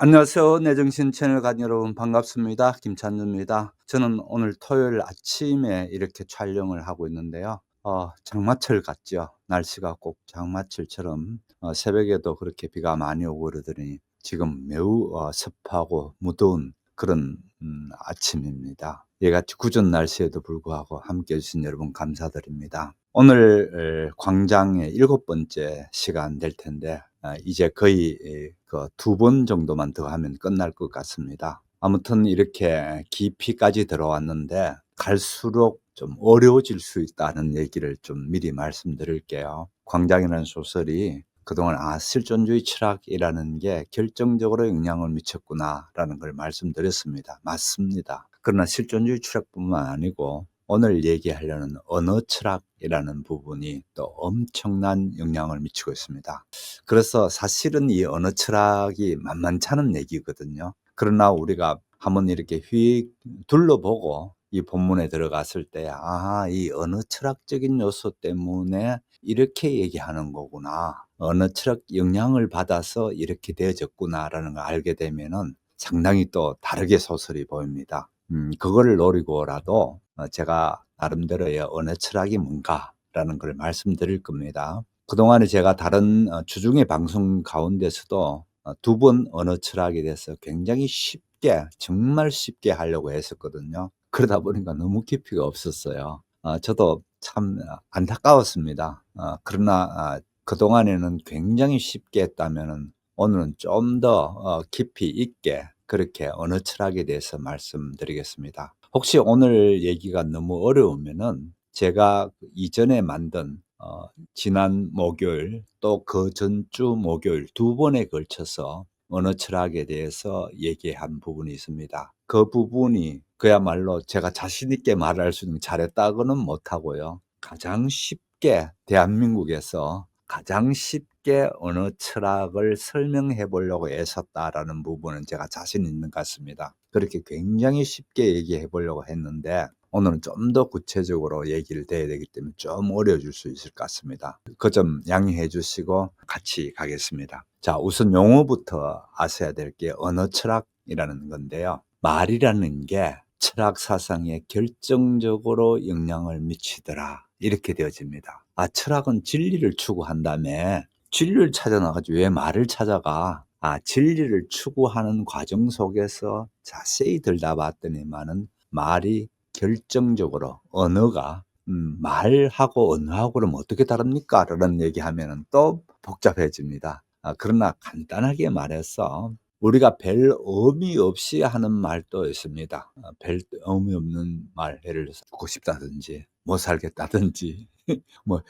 안녕하세요. 내정신 채널 간 여러분 반갑습니다. 김찬주입니다. 저는 오늘 토요일 아침에 이렇게 촬영을 하고 있는데요. 장마철 같죠. 날씨가 꼭 장마철처럼 새벽에도 그렇게 비가 많이 오고 그러더니 지금 매우 습하고 무더운 그런 아침입니다. 얘같이 궂은 날씨에도 불구하고 함께 해주신 여러분 감사드립니다. 오늘 광장의 7번째 시간 될 텐데 이제 거의 그 2번 정도만 더 하면 끝날 것 같습니다. 아무튼 이렇게 깊이까지 들어왔는데 갈수록 좀 어려워질 수 있다는 얘기를 좀 미리 말씀드릴게요. 광장이라는 소설이 그동안 실존주의 철학이라는 게 결정적으로 영향을 미쳤구나라는 걸 말씀드렸습니다. 맞습니다. 그러나 실존주의 철학뿐만 아니고 오늘 얘기하려는 언어 철학이라는 부분이 또 엄청난 영향을 미치고 있습니다. 그래서 사실은 이 언어 철학이 만만찮은 얘기거든요. 그러나 우리가 한번 이렇게 휙 둘러보고 이 본문에 들어갔을 때 이 언어 철학적인 요소 때문에 이렇게 얘기하는 거구나. 언어 철학 영향을 받아서 이렇게 되어졌구나라는 걸 알게 되면은 상당히 또 다르게 소설이 보입니다. 그거를 노리고라도 제가 나름대로의 언어 철학이 뭔가라는 걸 말씀드릴 겁니다. 그동안에 제가 다른 주중의 방송 가운데서도 2번 언어 철학에 대해서 굉장히 쉽게 정말 쉽게 하려고 했었거든요. 그러다 보니까 너무 깊이가 없었어요. 저도 참 안타까웠습니다. 그러나 그동안에는 굉장히 쉽게 했다면은 오늘은 좀 더 깊이 있게 그렇게 언어 철학에 대해서 말씀드리겠습니다. 혹시 오늘 얘기가 너무 어려우면은 제가 이전에 만든 지난 목요일 또 그 전주 목요일 2번에 걸쳐서 언어 철학에 대해서 얘기한 부분이 있습니다. 그 부분이 그야말로 제가 자신 있게 말할 수 있는 잘했다고는 못하고요. 가장 쉽게 대한민국에서 가장 쉽게 언어 철학을 설명해 보려고 애썼다라는 부분은 제가 자신 있는 것 같습니다. 그렇게 굉장히 쉽게 얘기해 보려고 했는데 오늘은 좀 더 구체적으로 얘기를 해야 되기 때문에 좀 어려워질 수 있을 것 같습니다. 그 점 양해해 주시고 같이 가겠습니다. 자, 우선 용어부터 아셔야 될 게 언어 철학이라는 건데요. 말이라는 게 철학 사상에 결정적으로 영향을 미치더라. 이렇게 되어집니다. 철학은 진리를 추구한다며 진리를 찾아 나가지 왜 말을 찾아가? 진리를 추구하는 과정 속에서 자세히 들여다봤더니만은 말이 결정적으로 언어가 말하고 언어하고 그럼 어떻게 다릅니까? 라는 얘기하면은 또 복잡해집니다. 그러나 간단하게 말해서 우리가 별 의미 없이 하는 말도 있습니다. 별 의미 없는 말, 예를 들어서 죽고 싶다든지 못 살겠다든지 뭐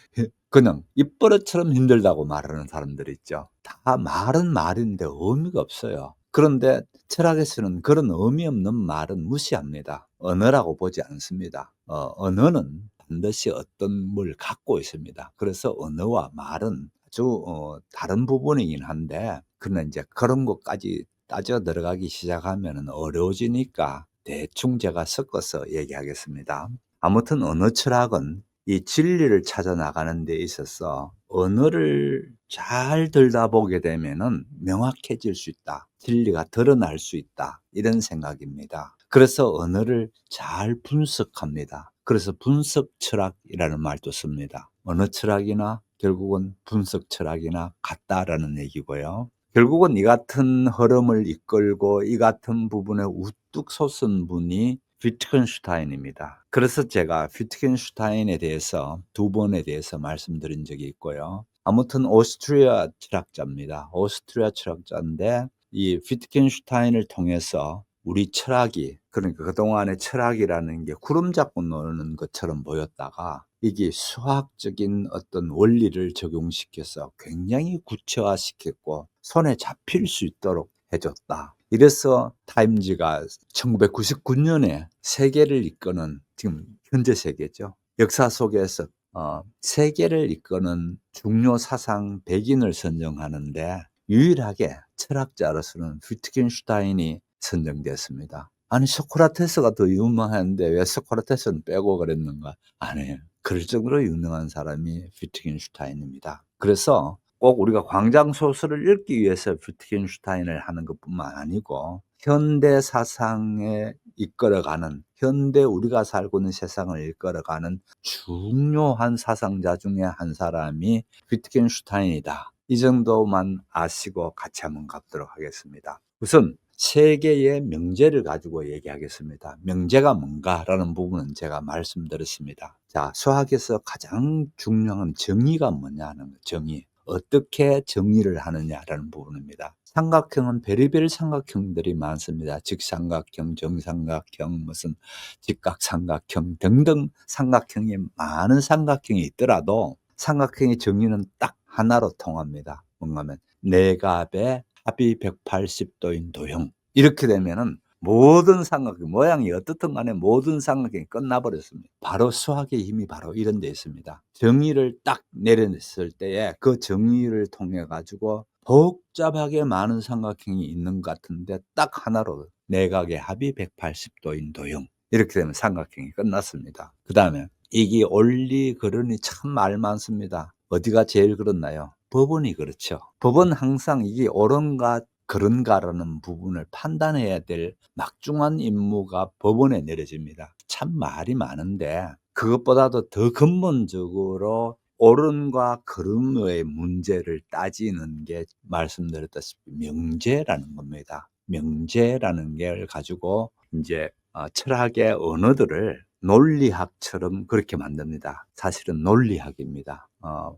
그냥 입버릇처럼 힘들다고 말하는 사람들 있죠. 다 말은 말인데 의미가 없어요. 그런데 철학에서는 그런 의미 없는 말은 무시합니다. 언어라고 보지 않습니다. 언어는 반드시 어떤 뭘 갖고 있습니다. 그래서 언어와 말은 아주 다른 부분이긴 한데 그러나 이제 그런 것까지 따져 들어가기 시작하면 어려워지니까 대충 제가 섞어서 얘기하겠습니다. 아무튼 언어 철학은 이 진리를 찾아 나가는 데 있어서 언어를 잘 들여다보게 되면은 명확해질 수 있다. 진리가 드러날 수 있다. 이런 생각입니다. 그래서 언어를 잘 분석합니다. 그래서 분석 철학이라는 말도 씁니다. 언어 철학이나 결국은 분석 철학이나 같다라는 얘기고요. 결국은 이 같은 흐름을 이끌고 이 같은 부분에 우뚝 솟은 분이 위트겐슈타인입니다. 그래서 제가 위트겐슈타인에 대해서 2번에 대해서 말씀드린 적이 있고요. 아무튼 오스트리아 철학자입니다. 오스트리아 철학자인데 이 위트겐슈타인을 통해서 우리 철학이, 그러니까 그동안의 철학이라는 게 구름 잡고 노는 것처럼 보였다가 이게 수학적인 어떤 원리를 적용시켜서 굉장히 구체화시켰고 손에 잡힐 수 있도록 해줬다. 이래서 타임지가 1999년에 세계를 이끄는, 지금 현재 세계죠. 역사 속에서 세계를 이끄는 중요 사상 100인을 선정하는데 유일하게 철학자로서는 위트겐슈타인이 선정됐습니다. 아니 소크라테스가 더 유명한데 왜 소크라테스는 빼고 그랬는가? 아니에요. 그럴 정도로 유명한 사람이 위트겐슈타인입니다. 그래서 꼭 우리가 광장 소설을 읽기 위해서 위트겐슈타인을 하는 것뿐만 아니고 현대 사상에 이끌어가는, 현대 우리가 살고 있는 세상을 이끌어가는 중요한 사상자 중에 한 사람이 위트겐슈타인이다. 이 정도만 아시고 같이 한번 가보도록 하겠습니다. 우선 세 개의 명제를 가지고 얘기하겠습니다. 명제가 뭔가라는 부분은 제가 말씀드렸습니다. 자, 수학에서 가장 중요한 정의가 뭐냐는 거, 정의. 어떻게 정의를 하느냐라는 부분입니다. 삼각형은 별의별 삼각형들이 많습니다. 직삼각형, 정삼각형, 무슨 직각삼각형 등등 삼각형이, 많은 삼각형이 있더라도 삼각형의 정의는 딱 하나로 통합니다. 뭔가 하면 네 값의 합이 180도인 도형. 이렇게 되면은 모든 삼각형, 모양이 어떻든 간에 모든 삼각형이 끝나버렸습니다. 바로 수학의 힘이 바로 이런 데 있습니다. 정의를 딱 내려냈을 때에 그 정의를 통해 가지고 복잡하게 많은 삼각형이 있는 것 같은데 딱 하나로 내각의 합이 180도인 도형. 이렇게 되면 삼각형이 끝났습니다. 그 다음에 이게 원리 그론이 참 말 많습니다. 어디가 제일 그렇나요? 법원이 그렇죠. 법은 항상 이게 옳은가 그런가라는 부분을 판단해야 될 막중한 임무가 법원에 내려집니다. 참 말이 많은데 그것보다도 더 근본적으로 옳음과 그름의 문제를 따지는 게 말씀드렸다시피 명제라는 겁니다. 명제라는 걸 가지고 이제 철학의 언어들을 논리학처럼 그렇게 만듭니다. 사실은 논리학입니다.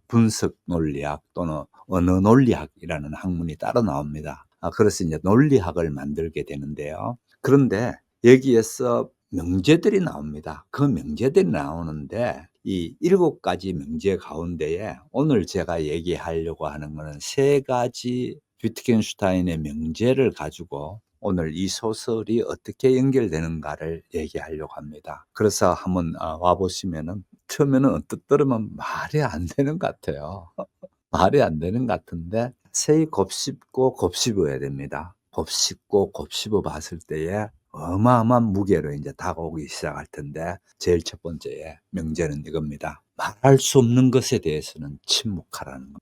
분석 논리학 또는 언어 논리학이라는 학문이 따로 나옵니다. 그래서 이제 논리학을 만들게 되는데요. 그런데 여기에서 명제들이 나옵니다. 그 명제들이 나오는데 이 7가지 명제 가운데에 오늘 제가 얘기하려고 하는 것은 3가지 위트겐슈타인의 명제를 가지고 오늘 이 소설이 어떻게 연결되는가를 얘기하려고 합니다. 그래서 한번 와 보시면은 처음에는 언뜻 들으면 말이 안 되는 것 같아요. 말이 안 되는 것 같은데 세히 곱씹고 곱씹어야 됩니다. 곱씹고 곱씹어 봤을 때에 어마어마한 무게로 이제 다가오기 시작할 텐데 제일 첫 번째 명제는 이겁니다. 말할 수 없는 것에 대해서는 침묵하라는 거.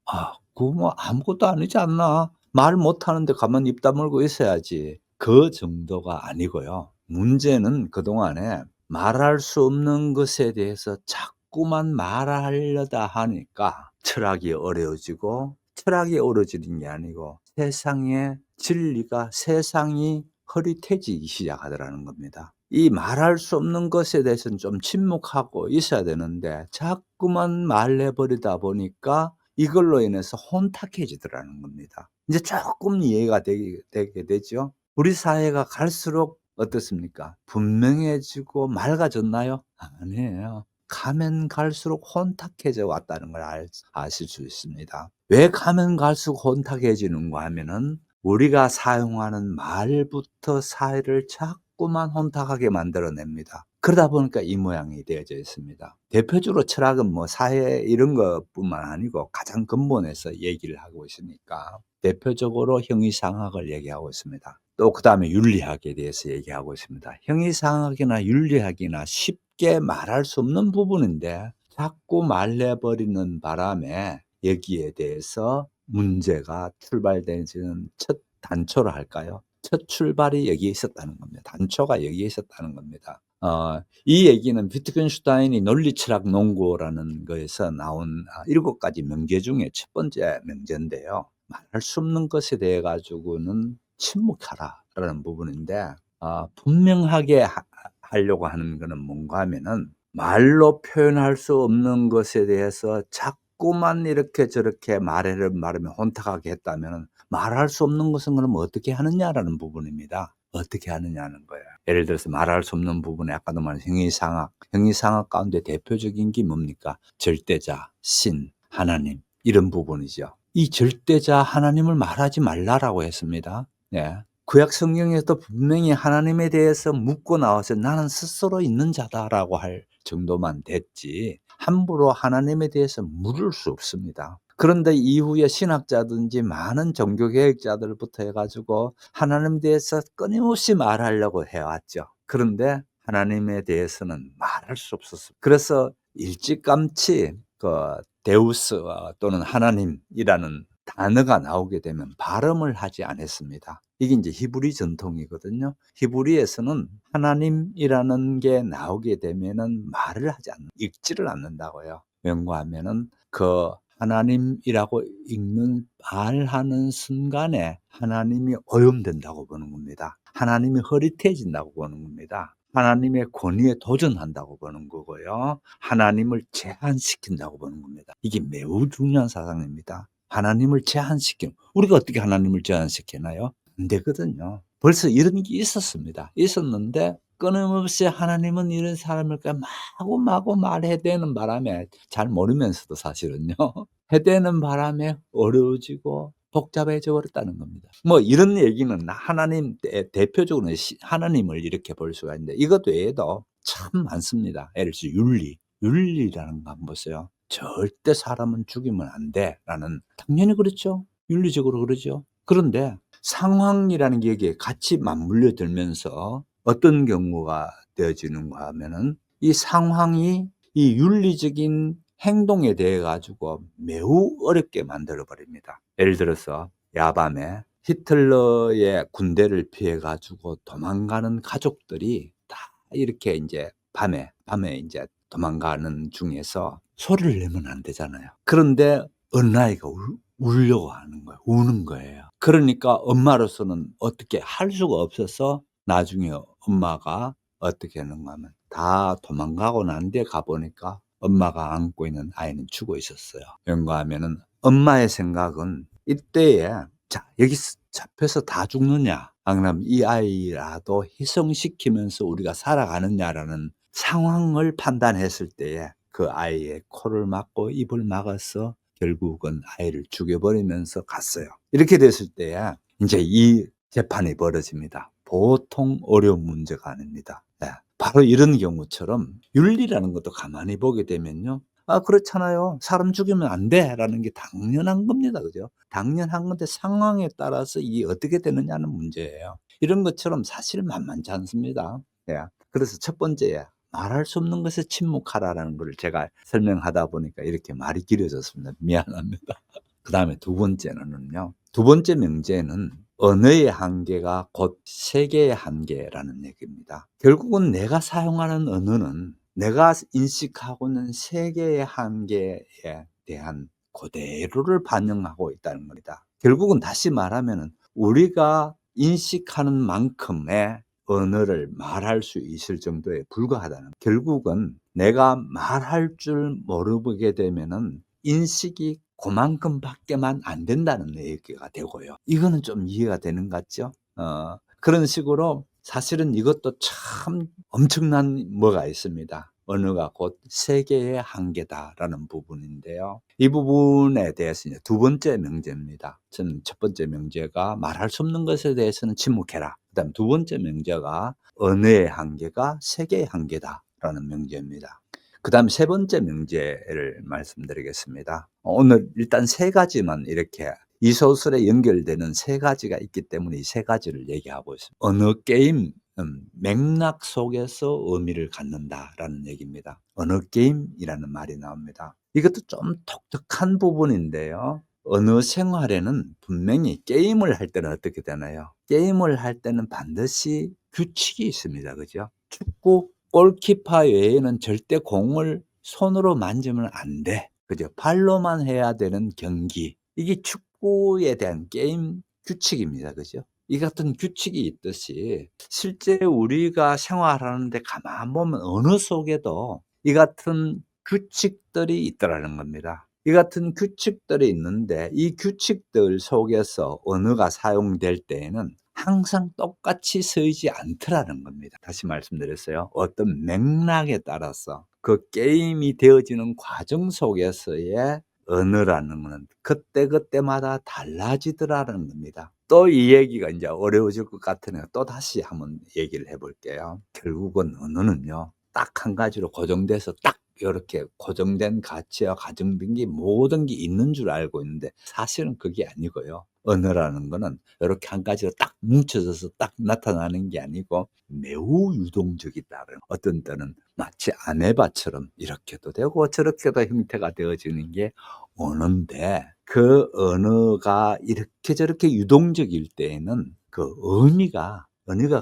그거 뭐 아무것도 아니지 않나? 말 못하는데 가만히 입 다물고 있어야지. 그 정도가 아니고요. 문제는 그동안에 말할 수 없는 것에 대해서 자꾸만 말하려다 하니까 철학이 어려워지고, 철학이 어려워지는 게 아니고 세상의 진리가, 세상이 흐릿해지기 시작하더라는 겁니다. 이 말할 수 없는 것에 대해서는 좀 침묵하고 있어야 되는데 자꾸만 말해버리다 보니까 이걸로 인해서 혼탁해지더라는 겁니다. 이제 조금 이해가 되게 되죠. 우리 사회가 갈수록 어떻습니까? 분명해지고 맑아졌나요? 아니에요. 가면 갈수록 혼탁해져 왔다는 걸 아실 수 있습니다. 왜 가면 갈수록 혼탁해지는가 하면은 우리가 사용하는 말부터 사회를 자꾸만 혼탁하게 만들어냅니다. 그러다 보니까 이 모양이 되어져 있습니다. 대표적으로 철학은 뭐 사회 이런 것뿐만 아니고 가장 근본에서 얘기를 하고 있으니까 대표적으로 형이상학을 얘기하고 있습니다. 또 그다음에 윤리학에 대해서 얘기하고 있습니다. 형이상학이나 윤리학이나 쉽게 말할 수 없는 부분인데 자꾸 말려버리는 바람에 여기에 대해서 문제가 출발되는 첫 단초라 할까요? 첫 출발이 여기에 있었다는 겁니다. 단초가 여기에 있었다는 겁니다. 이 얘기는 위트겐슈타인이 논리철학 논고라는 거에서 나온 7가지 명제 중에 첫 번째 명제인데요. 말할 수 없는 것에 대해 가지고는 침묵하라라는 부분인데 분명하게 하려고 하는 거는 뭔가 하면은 말로 표현할 수 없는 것에 대해서 자꾸만 이렇게 저렇게 말하면 혼탁하게 했다면은 말할 수 없는 것은 그럼 어떻게 하느냐라는 부분입니다. 어떻게 하느냐는 거예요. 예를 들어서 말할 수 없는 부분에 아까도 말한 형이상학, 형이상학 가운데 대표적인 게 뭡니까? 절대자, 신, 하나님 이런 부분이죠. 이 절대자 하나님을 말하지 말라라고 했습니다. 예. 구약 성경에서도 분명히 하나님에 대해서 묻고 나와서 나는 스스로 있는 자다라고 할 정도만 됐지 함부로 하나님에 대해서 물을 수 없습니다. 그런데 이후에 신학자든지 많은 종교개혁자들부터 해가지고 하나님에 대해서 끊임없이 말하려고 해왔죠. 그런데 하나님에 대해서는 말할 수 없었습니다. 그래서 일찌감치 그 데우스 또는 하나님이라는 단어가 나오게 되면 발음을 하지 않았습니다. 이게 인제 히브리 전통이거든요. 히브리에서는 하나님이라는 게 나오게 되면은 말을 하지 않는 읽지를 않는다고요. 왜냐하면은 그 하나님이라고 읽는 말하는 순간에 하나님이 오염된다고 보는 겁니다. 하나님이 흐릿해진다고 보는 겁니다. 하나님의 권위에 도전한다고 보는 거고요. 하나님을 제한시킨다고 보는 겁니다. 이게 매우 중요한 사상입니다. 하나님을 제한시킴. 우리가 어떻게 하나님을 제한시키나요? 안 되거든요. 벌써 이런 게 있었습니다. 있었는데 끊임없이 하나님은 이런 사람을 마구마구 말해대는 바람에 잘 모르면서도 사실은요. 해대는 바람에 어려워지고 복잡해져 버렸다는 겁니다. 뭐 이런 얘기는 하나님 대표적으로는 하나님을 이렇게 볼 수가 있는데 이것 외에도 참 많습니다. 예를 들어서 윤리라는 거 한번 보세요. '절대 사람은 죽이면 안 돼.'라는 당연히 그렇죠. 윤리적으로 그러죠. 그런데 상황이라는 게 여기에 같이 맞물려 들면서 어떤 경우가 되어지는가 하면은 이 상황이 이 윤리적인 행동에 대해 가지고 매우 어렵게 만들어 버립니다. 예를 들어서 야밤에 히틀러의 군대를 피해 가지고 도망가는 가족들이 다 이렇게 인제 밤에 인제 도망가는 중에서 소리를 내면 안 되잖아요. 그런데 어느 아이가 울려고 하는 거예요. 우는 거예요. 그러니까 엄마로서는 어떻게 할 수가 없어서 나중에 엄마가 어떻게 하는가 하면 다 도망가고 난 뒤에 가 보니까 엄마가 안고 있는 아이는 죽어 있었어요. 왜인가 하면은 엄마의 생각은 이때에 '자 여기서 잡혀서 다 죽느냐 아니면 이 아이라도 희생시키면서 우리가 살아가느냐.'라는 상황을 판단했을 때에 그 아이의 코를 막고 입을 막아서 결국은 아이를 죽여 버리면서 갔어요. 이렇게 됐을 때에 인제 이 재판이 벌어집니다. 보통 어려운 문제가 아닙니다. 예. 바로 이런 경우처럼 윤리라는 것도 가만히 보게 되면요. '아 그렇잖아요. 사람 죽이면 안 돼.'라는 게 당연한 겁니다. 그죠? 당연한 건데 상황에 따라서 이게 어떻게 되느냐는 문제예요. 이런 것처럼 사실 만만치 않습니다. 예. 그래서 첫 번째에 말할 수 없는 것에 침묵하라라는 거를 제가 설명하다 보니까 이렇게 말이 길어졌습니다. 미안합니다. 그다음에 두 번째는요. 두 번째 명제는 언어의 한계가 곧 세계의 한계라는 얘기입니다. 결국은 내가 사용하는 언어는 내가 인식하고 있는 세계의 한계에 대한 그대로를 반영하고 있다는 겁니다. 결국은 다시 말하면은 우리가 인식하는 만큼의 언어를 말할 수 있을 정도에 불과하다는, 결국은 내가 말할 줄 모르게 되면은 인식이 고만큼밖에만 안 된다는 얘기가 되고요. 이거는 좀 이해가 되는 것 같죠? 그런 식으로 사실은 이것도 참 엄청난 뭐가 있습니다. 언어가 곧 세계의 한계다라는 부분인데요. 이 부분에 대해서 이제 두 번째 명제입니다. 저는 첫 번째 명제가 말할 수 없는 것에 대해서는 침묵해라. 그다음 두 번째 명제가 언어의 한계가 세계의 한계다라는 명제입니다. 그다음 세 번째 명제를 말씀드리겠습니다. 오늘 일단 세 가지만 이렇게 이 소설에 연결되는 세 가지가 있기 때문에 이 세 가지를 얘기하고 있습니다. 언어 게임, 맥락 속에서 의미를 갖는다라는 얘기입니다. 언어 게임이라는 말이 나옵니다. 이것도 좀 독특한 부분인데요. 언어 생활에는 분명히 게임을 할 때는 어떻게 되나요? 게임을 할 때는 반드시 규칙이 있습니다. 그죠? 축구 골키퍼 외에는 절대 공을 손으로 만지면 안 돼. 그죠? 발로만 해야 되는 경기. 이게 축구에 대한 게임 규칙입니다. 그죠? 이 같은 규칙이 있듯이 실제 우리가 생활하는데 가만 보면 언어 속에도 이 같은 규칙들이 있더라는 겁니다. 이 같은 규칙들이 있는데 이 규칙들 속에서 언어가 사용될 때에는 항상 똑같이 쓰이지 않더라는 겁니다. 다시 말씀드렸어요. 어떤 맥락에 따라서 그 게임이 되어지는 과정 속에서의 언어라는 거는 그때그때마다 달라지더라는 겁니다. 또 이 얘기가 인제 어려워질 것 같으니까 또다시 한번 얘기를 해 볼게요. 결국은 언어는요, 딱 한 가지로 고정돼서 딱 요렇게 고정된 가치와 가정된 게 모든 게 있는 줄 알고 있는데 사실은 그게 아니고요. 언어라는 거는 요렇게 한 가지로 딱 뭉쳐져서 딱 나타나는 게 아니고 매우 유동적이다는, 어떤 때는 마치 아메바처럼 이렇게도 되고 저렇게도 형태가 되어지는 게 언어인데, 그 언어가 이렇게 저렇게 유동적일 때에는 그 언어가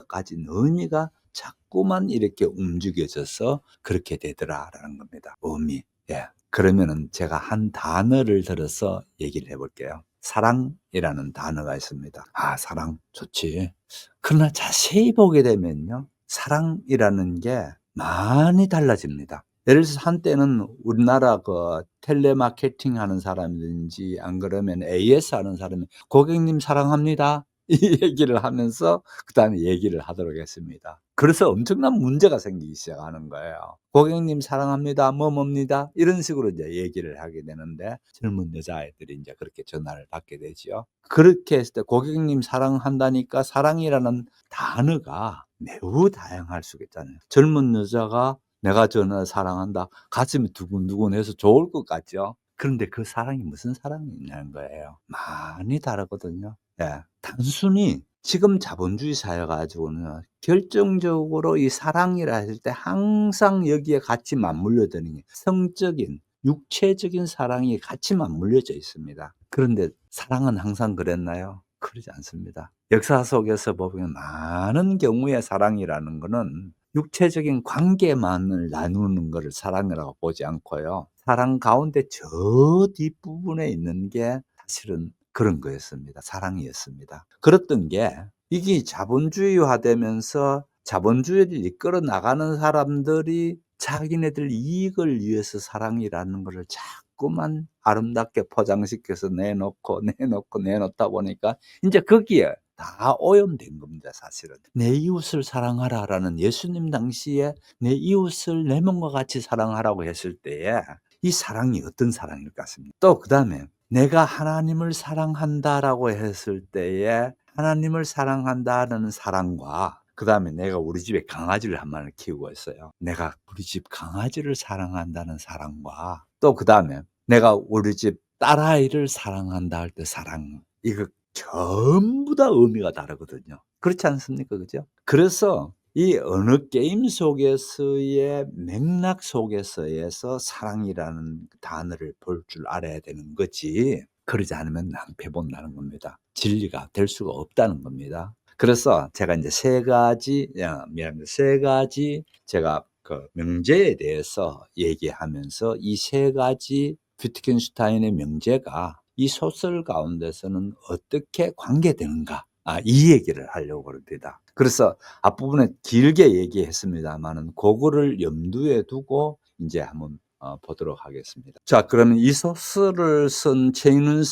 가진 의미가 자꾸만 이렇게 움직여져서 그렇게 되더라라는 겁니다. 의미. 예. 그러면은 제가 한 단어를 들어서 얘기를 해 볼게요. 사랑이라는 단어가 있습니다. 아, 사랑 좋지. 그러나 자세히 보게 되면요, 사랑이라는 게 많이 달라집니다. 예를 들어서 한때는 우리나라 그 텔레마케팅 하는 사람이든지 안 그러면 AS 하는 사람이 "고객님 사랑합니다." 이 얘기를 하면서 그다음에 얘기를 하도록 했습니다. 그래서 엄청난 문제가 생기기 시작하는 거예요. "고객님 사랑합니다. 뭐뭐입니다." 이런 식으로 이제 얘기를 하게 되는데, 젊은 여자아이들이 인제 그렇게 전화를 받게 되지요. 그렇게 했을 때 고객님 사랑한다니까 사랑이라는 단어가 매우 다양할 수가 있잖아요. 젊은 여자가 "내가 저 너 사랑한다." 가슴이 두근두근해서 좋을 것 같죠. 그런데 그 사랑이 무슨 사랑이냐는 거예요. 많이 다르거든요. 예. 단순히 지금 자본주의 사회 가지고는 결정적으로 이 사랑이라 했을 때 항상 여기에 같이 맞물려 드는 게 성적인, 육체적인 사랑이 같이 맞물려져 있습니다. 그런데 사랑은 항상 그랬나요? 그러지 않습니다. 역사 속에서 보면 많은 경우에 사랑이라는 거는 육체적인 관계만을 나누는 거를 사랑이라고 보지 않고요, 사랑 가운데 저 뒷부분에 있는 게 사실은 그런 거였습니다. 사랑이었습니다. 그랬던 게 이게 자본주의화되면서 자본주의를 이끌어 나가는 사람들이 자기네들 이익을 위해서 사랑이라는 거를 자꾸만 아름답게 포장시켜서 내놓다 보니까 인제 거기에 다 오염된 겁니다, 사실은. "내 이웃을 사랑하라."라는 예수님 당시에 내 이웃을 내 몸과 같이 사랑하라고 했을 때에 이 사랑이 어떤 사랑일 것 같습니까? 또 그다음에 "내가 하나님을 사랑한다."라고 했을 때에 하나님을 사랑한다는 사랑과, 그다음에 내가 우리 집에 강아지를 한 마리를 키우고 있어요. 내가 우리 집 강아지를 사랑한다는 사랑과, 또 그다음에 내가 우리 집 딸아이를 사랑한다 할 때 사랑, 이거 전부 다 의미가 다르거든요. 그렇지 않습니까? 그죠? 그래서 이 어느 게임 속에서의 맥락 속에서에서 사랑이라는 단어를 볼 줄 알아야 되는 거지, 그러지 않으면 낭패 본다는 겁니다. 진리가 될 수가 없다는 겁니다. 그래서 제가 인제 세 가지, 미안합니다. 세 가지 제가 그 명제에 대해서 얘기하면서 이 세 가지 위트겐슈타인의 명제가 이 소설 가운데서는 어떻게 관계되는가, 이 얘기를 하려고 그럽니다. 그래서 앞부분에 길게 얘기했습니다마는 고거를 염두에 두고 인제 한번 보도록 하겠습니다. 자, 그러면 이 소설을 쓴 최인훈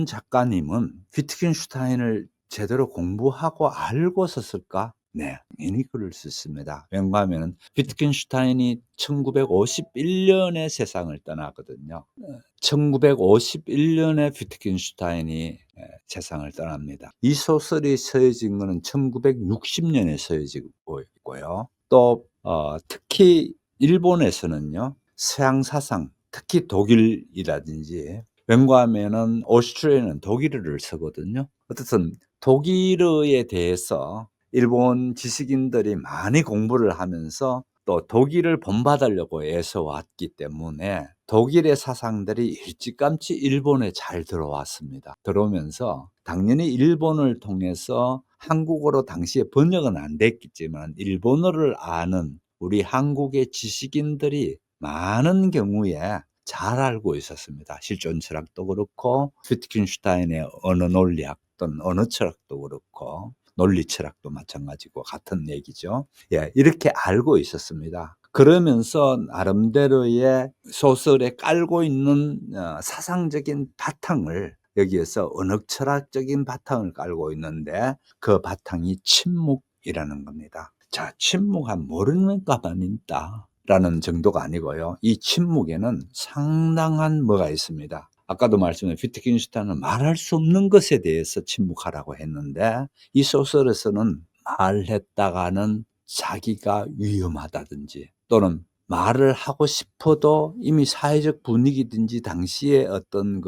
작가님은 위트겐슈타인을 제대로 공부하고 알고서 쓸까? 네, 당연히 그럴 수 있습니다. 왜냐하면은 위트겐슈타인이 1951 년에 세상을 떠나거든요. 1951 년에 위트겐슈타인이 세상을 떠납니다. 이 소설이 쓰여진 거는 1960 년에 쓰여지고 있고요. 또 특히 일본에서는요, 서양 사상, 특히 독일이라든지, 왠가하면은 오스트리아는 독일어를 쓰거든요. 어쨌든 독일어에 대해서 일본 지식인들이 많이 공부를 하면서 또 독일을 본받으려고 애써 왔기 때문에 독일의 사상들이 일찌감치 일본에 잘 들어왔습니다. 들어오면서 당연히 일본을 통해서 한국어로 당시에 번역은 안 됐겠지만 일본어를 아는 우리 한국의 지식인들이 많은 경우에 잘 알고 있었습니다. 실존 철학도 그렇고 위트겐슈타인의 언어 논리학 또는 언어 철학도 그렇고 논리 철학도 마찬가지고 같은 얘기죠. 예, 이렇게 알고 있었습니다. 그러면서 나름대로의 소설에 깔고 있는 사상적인 바탕을, 여기에서 언어 철학적인 바탕을 깔고 있는데 그 바탕이 침묵이라는 겁니다. 자, 침묵한 모르는 가만히 있다라는 정도가 아니고요. 이 침묵에는 상당한 뭐가 있습니다. 아까도 말씀드린 위트겐슈타인은 말할 수 없는 것에 대해서 침묵하라고 했는데, 이 소설에서는 말했다가는 자기가 위험하다든지 또는 말을 하고 싶어도 이미 사회적 분위기든지 당시의 어떤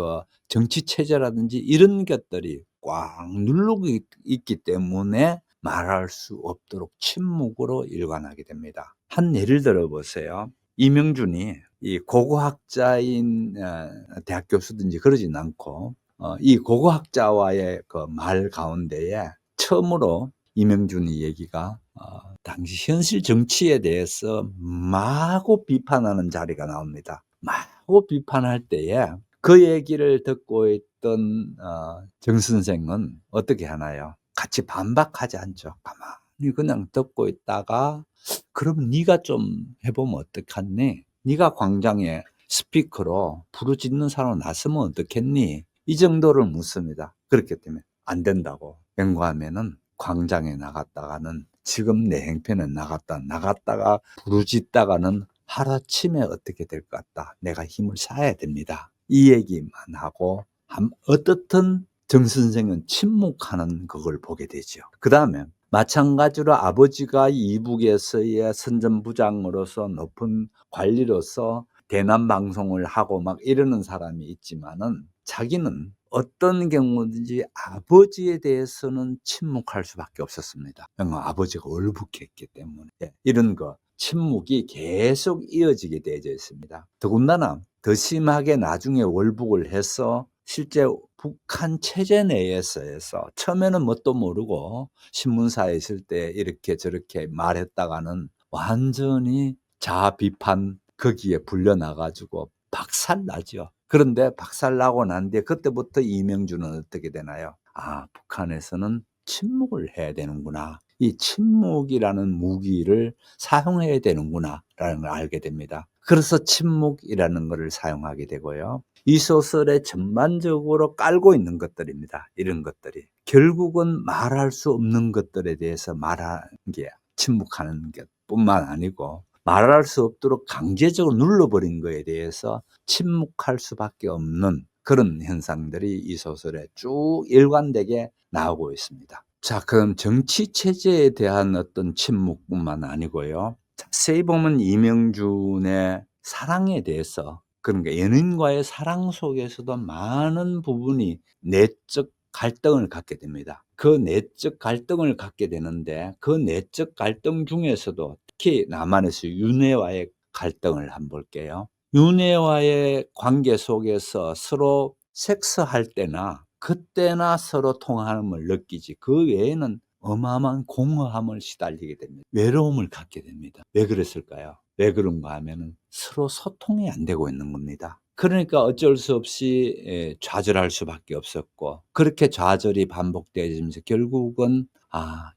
정치 체제라든지 이런 것들이 꽉 누르고 있기 때문에 말할 수 없도록 침묵으로 일관하게 됩니다. 한 예를 들어 보세요. 이명준이 이 고고학자인 대학 교수든지 그러진 않고 이 고고학자와의 그 말 가운데에 처음으로 이명준이 얘기가 당시 현실 정치에 대해서 마구 비판하는 자리가 나옵니다. 마구 비판할 때에 그 얘기를 듣고 있던 정 선생은 어떻게 하나요? 같이 반박하지 않죠. 가만히 그냥 듣고 있다가 그럼 네가 좀 해보면 어떡하니? 네가 광장에 스피커로 부르짖는 사람 나서면 어떻겠니? 이 정도를 묻습니다. 그렇기 때문에 안 된다고. 맹구하면은 광장에 나갔다가는 지금 내 행편은 나갔다가 부르짖다가는 하루아침에 어떻게 될 것 같다. 내가 힘을 쌓아야 됩니다. 이 얘기만 하고 어떻든 정 선생은 침묵하는 그걸 보게 되죠. 그 다음에 마찬가지로 아버지가 이북에서의 선전부장으로서 높은 관리로서 대남 방송을 하고 막 이러는 사람이 있지만은 자기는 어떤 경우든지 아버지에 대해서는 침묵할 수밖에 없었습니다. 아버지가 월북했기 때문에 이런 침묵이 계속 이어지게 되어져 있습니다. 더군다나 더 심하게 나중에 월북을 해서 실제 북한 체제 내에서 처음에는 뭣도 모르고 신문사에 있을 때 이렇게 저렇게 말했다가는 완전히 자아 비판 거기에 불려나가지고 박살나죠. 그런데 박살나고 난 뒤에 그때부터 이명준은 어떻게 되나요? 북한에서는 침묵을 해야 되는구나. 이 침묵이라는 무기를 사용해야 되는구나라는 걸 알게 됩니다. 그래서 침묵이라는 것을 사용하게 되고요. 이 소설에 전반적으로 깔고 있는 것들입니다. 이런 것들이. 결국은 말할 수 없는 것들에 대해서 말하는 게 침묵하는 것 뿐만 아니고 말할 수 없도록 강제적으로 눌러버린 거에 대해서 침묵할 수밖에 없는 그런 현상들이 이 소설에 쭉 일관되게 나오고 있습니다. 자, 그럼 정치 체제에 대한 어떤 침묵뿐만 아니고요. 자세히 보면 이명준의 사랑에 대해서 그러니까 연인과의 사랑 속에서도 많은 부분이 내적 갈등을 갖게 됩니다. 그 내적 갈등을 갖게 되는데 그 내적 갈등 중에서도 특히 남한에서 윤회와의 갈등을 한번 볼게요. 윤회와의 관계 속에서 서로 섹스할 때나 그때나 서로 통함을 느끼지 그 외에는 어마어마한 공허함을 시달리게 됩니다. 외로움을 갖게 됩니다. 왜 그랬을까요? 왜 그런가 하면은 서로 소통이 안 되고 있는 겁니다. 그러니까 어쩔 수 없이 좌절할 수밖에 없었고 그렇게 좌절이 반복되면서 결국은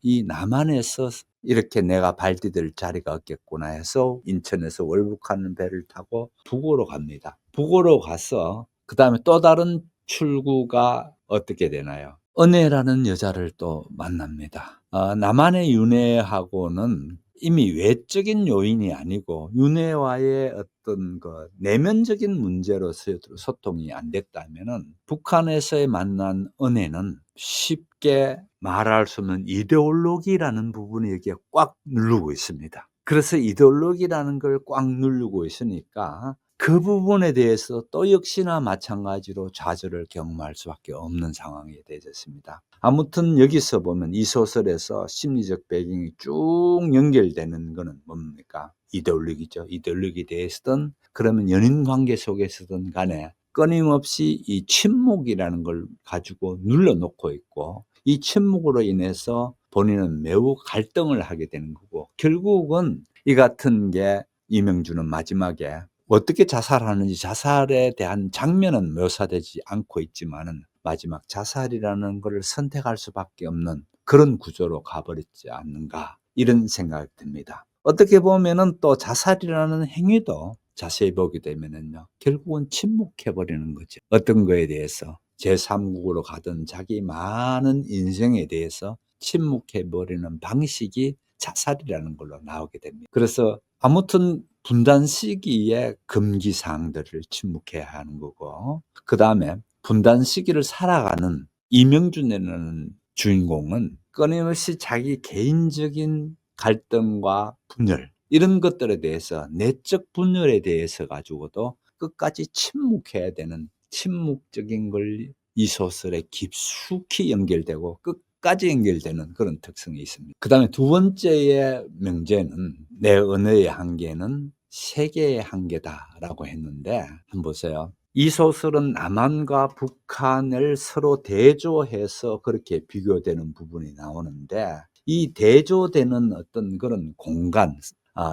이 남한에서 이렇게 내가 발 디딜 자리가 없겠구나 해서 인천에서 월북하는 배를 타고 북으로 갑니다. 북으로 가서 그다음에 또 다른 출구가 어떻게 되나요? 은혜라는 여자를 또 만납니다. 남한의 윤회하고는 이미 외적인 요인이 아니고 윤회와의 어떤 내면적인 문제로서 소통이 안 됐다면은 북한에서의 만난 은혜는 쉽게 말할 수 없는 이데올로기라는 부분이 여기에 꽉 누르고 있습니다. 그래서 이데올로기라는 걸 꽉 누르고 있으니까 그 부분에 대해서 또 역시나 마찬가지로 좌절을 경험할 수밖에 없는 상황이 되어졌습니다. 아무튼 여기서 보면 이 소설에서 심리적 배경이 쭉 연결되는 거는 뭡니까? 이데올로기죠. 이데올로기에 대해서든 그러면 연인 관계 속에서든 간에 끊임없이 이 침묵이라는 걸 가지고 눌러놓고 있고 이 침묵으로 인해서 본인은 매우 갈등을 하게 되는 거고 결국은 이 같은 게 이명준은 마지막에 어떻게 자살하는지 자살에 대한 장면은 묘사되지 않고 있지만은 마지막 자살이라는 것을 선택할 수밖에 없는 그런 구조로 가버렸지 않는가 이런 생각이 듭니다. 어떻게 보면은 또 자살이라는 행위도 자세히 보게 되면은요 결국은 침묵해버리는 거죠. 어떤 거에 대해서 제3국으로 가던 자기 많은 인생에 대해서 침묵해버리는 방식이 자살이라는 걸로 나오게 됩니다. 그래서 아무튼 분단 시기에 금기 사항들을 침묵해야 하는 거고 그 다음에 분단 시기를 살아가는 이명준이라는 주인공은 끊임없이 자기 개인적인 갈등과 분열 이런 것들에 대해서 내적 분열에 대해서 가지고도 끝까지 침묵해야 되는 침묵적인 걸 이 소설에 깊숙이 연결되고 끝까지 연결되는 그런 특성이 있습니다. 그다음에 두 번째의 명제는 내 언어의 한계는 세계의 한계다라고 했는데 한번 보세요. 이 소설은 남한과 북한을 서로 대조해서 그렇게 비교되는 부분이 나오는데 이 대조되는 어떤 그런 공간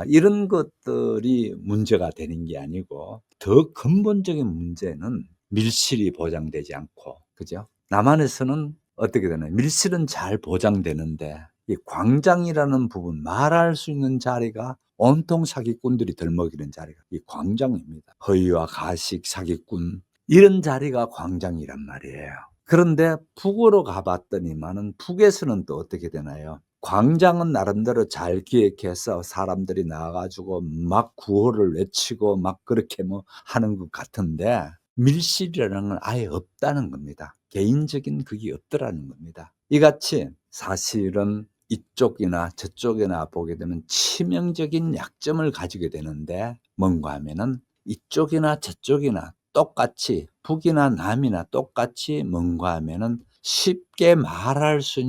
이런 것들이 문제가 되는 게 아니고 더 근본적인 문제는 밀실이 보장되지 않고 그죠? 남한에서는 어떻게 되나요? 밀실은 잘 보장되는데 이 광장이라는 부분 말할 수 있는 자리가 온통 사기꾼들이 들먹이는 자리가 이 광장입니다. 허위와 가식, 사기꾼 이런 자리가 광장이란 말이에요. 그런데 북으로 가봤더니만은 북에서는 또 어떻게 되나요? 광장은 나름대로 잘 기획해서 사람들이 나와가지고 막 구호를 외치고 막 그렇게 뭐 하는 것 같은데 밀실이라는 건 아예 없다는 겁니다. 개인적인 그게 없더라는 겁니다. 이같이 사실은 이쪽이나 저쪽이나 보게 되면 치명적인 약점을 가지게 되는데 뭔가 하면은 이쪽이나 저쪽이나 똑같이 북이나 남이나 똑같이 뭔가 하면은 쉽게 말할 수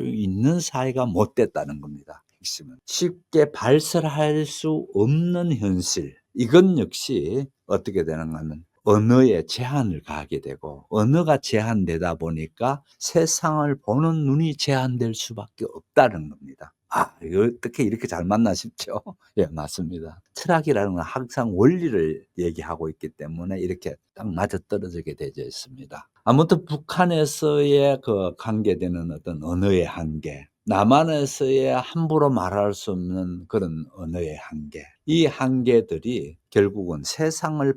있는 사회가 못 됐다는 겁니다. 핵심은 쉽게 발설할 수 없는 현실. 이건 역시 어떻게 되는가 하면 언어에 제한을 가하게 되고 언어가 제한되다 보니까 세상을 보는 눈이 제한될 수밖에 없다는 겁니다. 이거 어떻게 이렇게 잘 맞나 싶죠? 예, 맞습니다. 철학이라는 건 항상 원리를 얘기하고 있기 때문에 이렇게 딱 맞아떨어지게 되어 있습니다. 아무튼 북한에서의 그 관계되는 어떤 언어의 한계, 남한에서의 함부로 말할 수 없는 그런 언어의 한계, 이 한계들이 결국은 세상을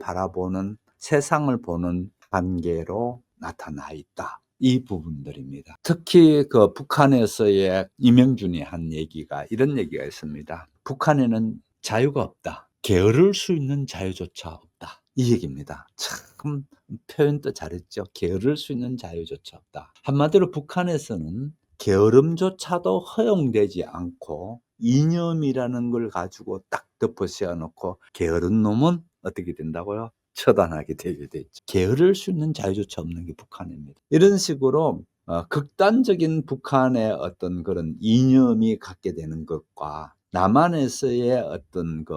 보는 한계로 나타나 있다. 이 부분들입니다. 특히 그 북한에서의 이명준이 한 얘기가 이런 얘기가 있습니다. 북한에는 자유가 없다. 게으를 수 있는 자유조차 없다. 이 얘기입니다. 참 표현도 잘했죠. 게으를 수 있는 자유조차 없다. 한마디로 북한에서는 게으름조차도 허용되지 않고 이념이라는 걸 가지고 딱 덮어 씌워놓고 게으른 놈은 어떻게 된다고요? 처단하게 되게 돼 있죠. 게으를 수 있는 자유조차 없는 게 북한입니다. 이런 식으로 극단적인 북한의 어떤 그런 이념이 갖게 되는 것과 남한에서의 어떤 그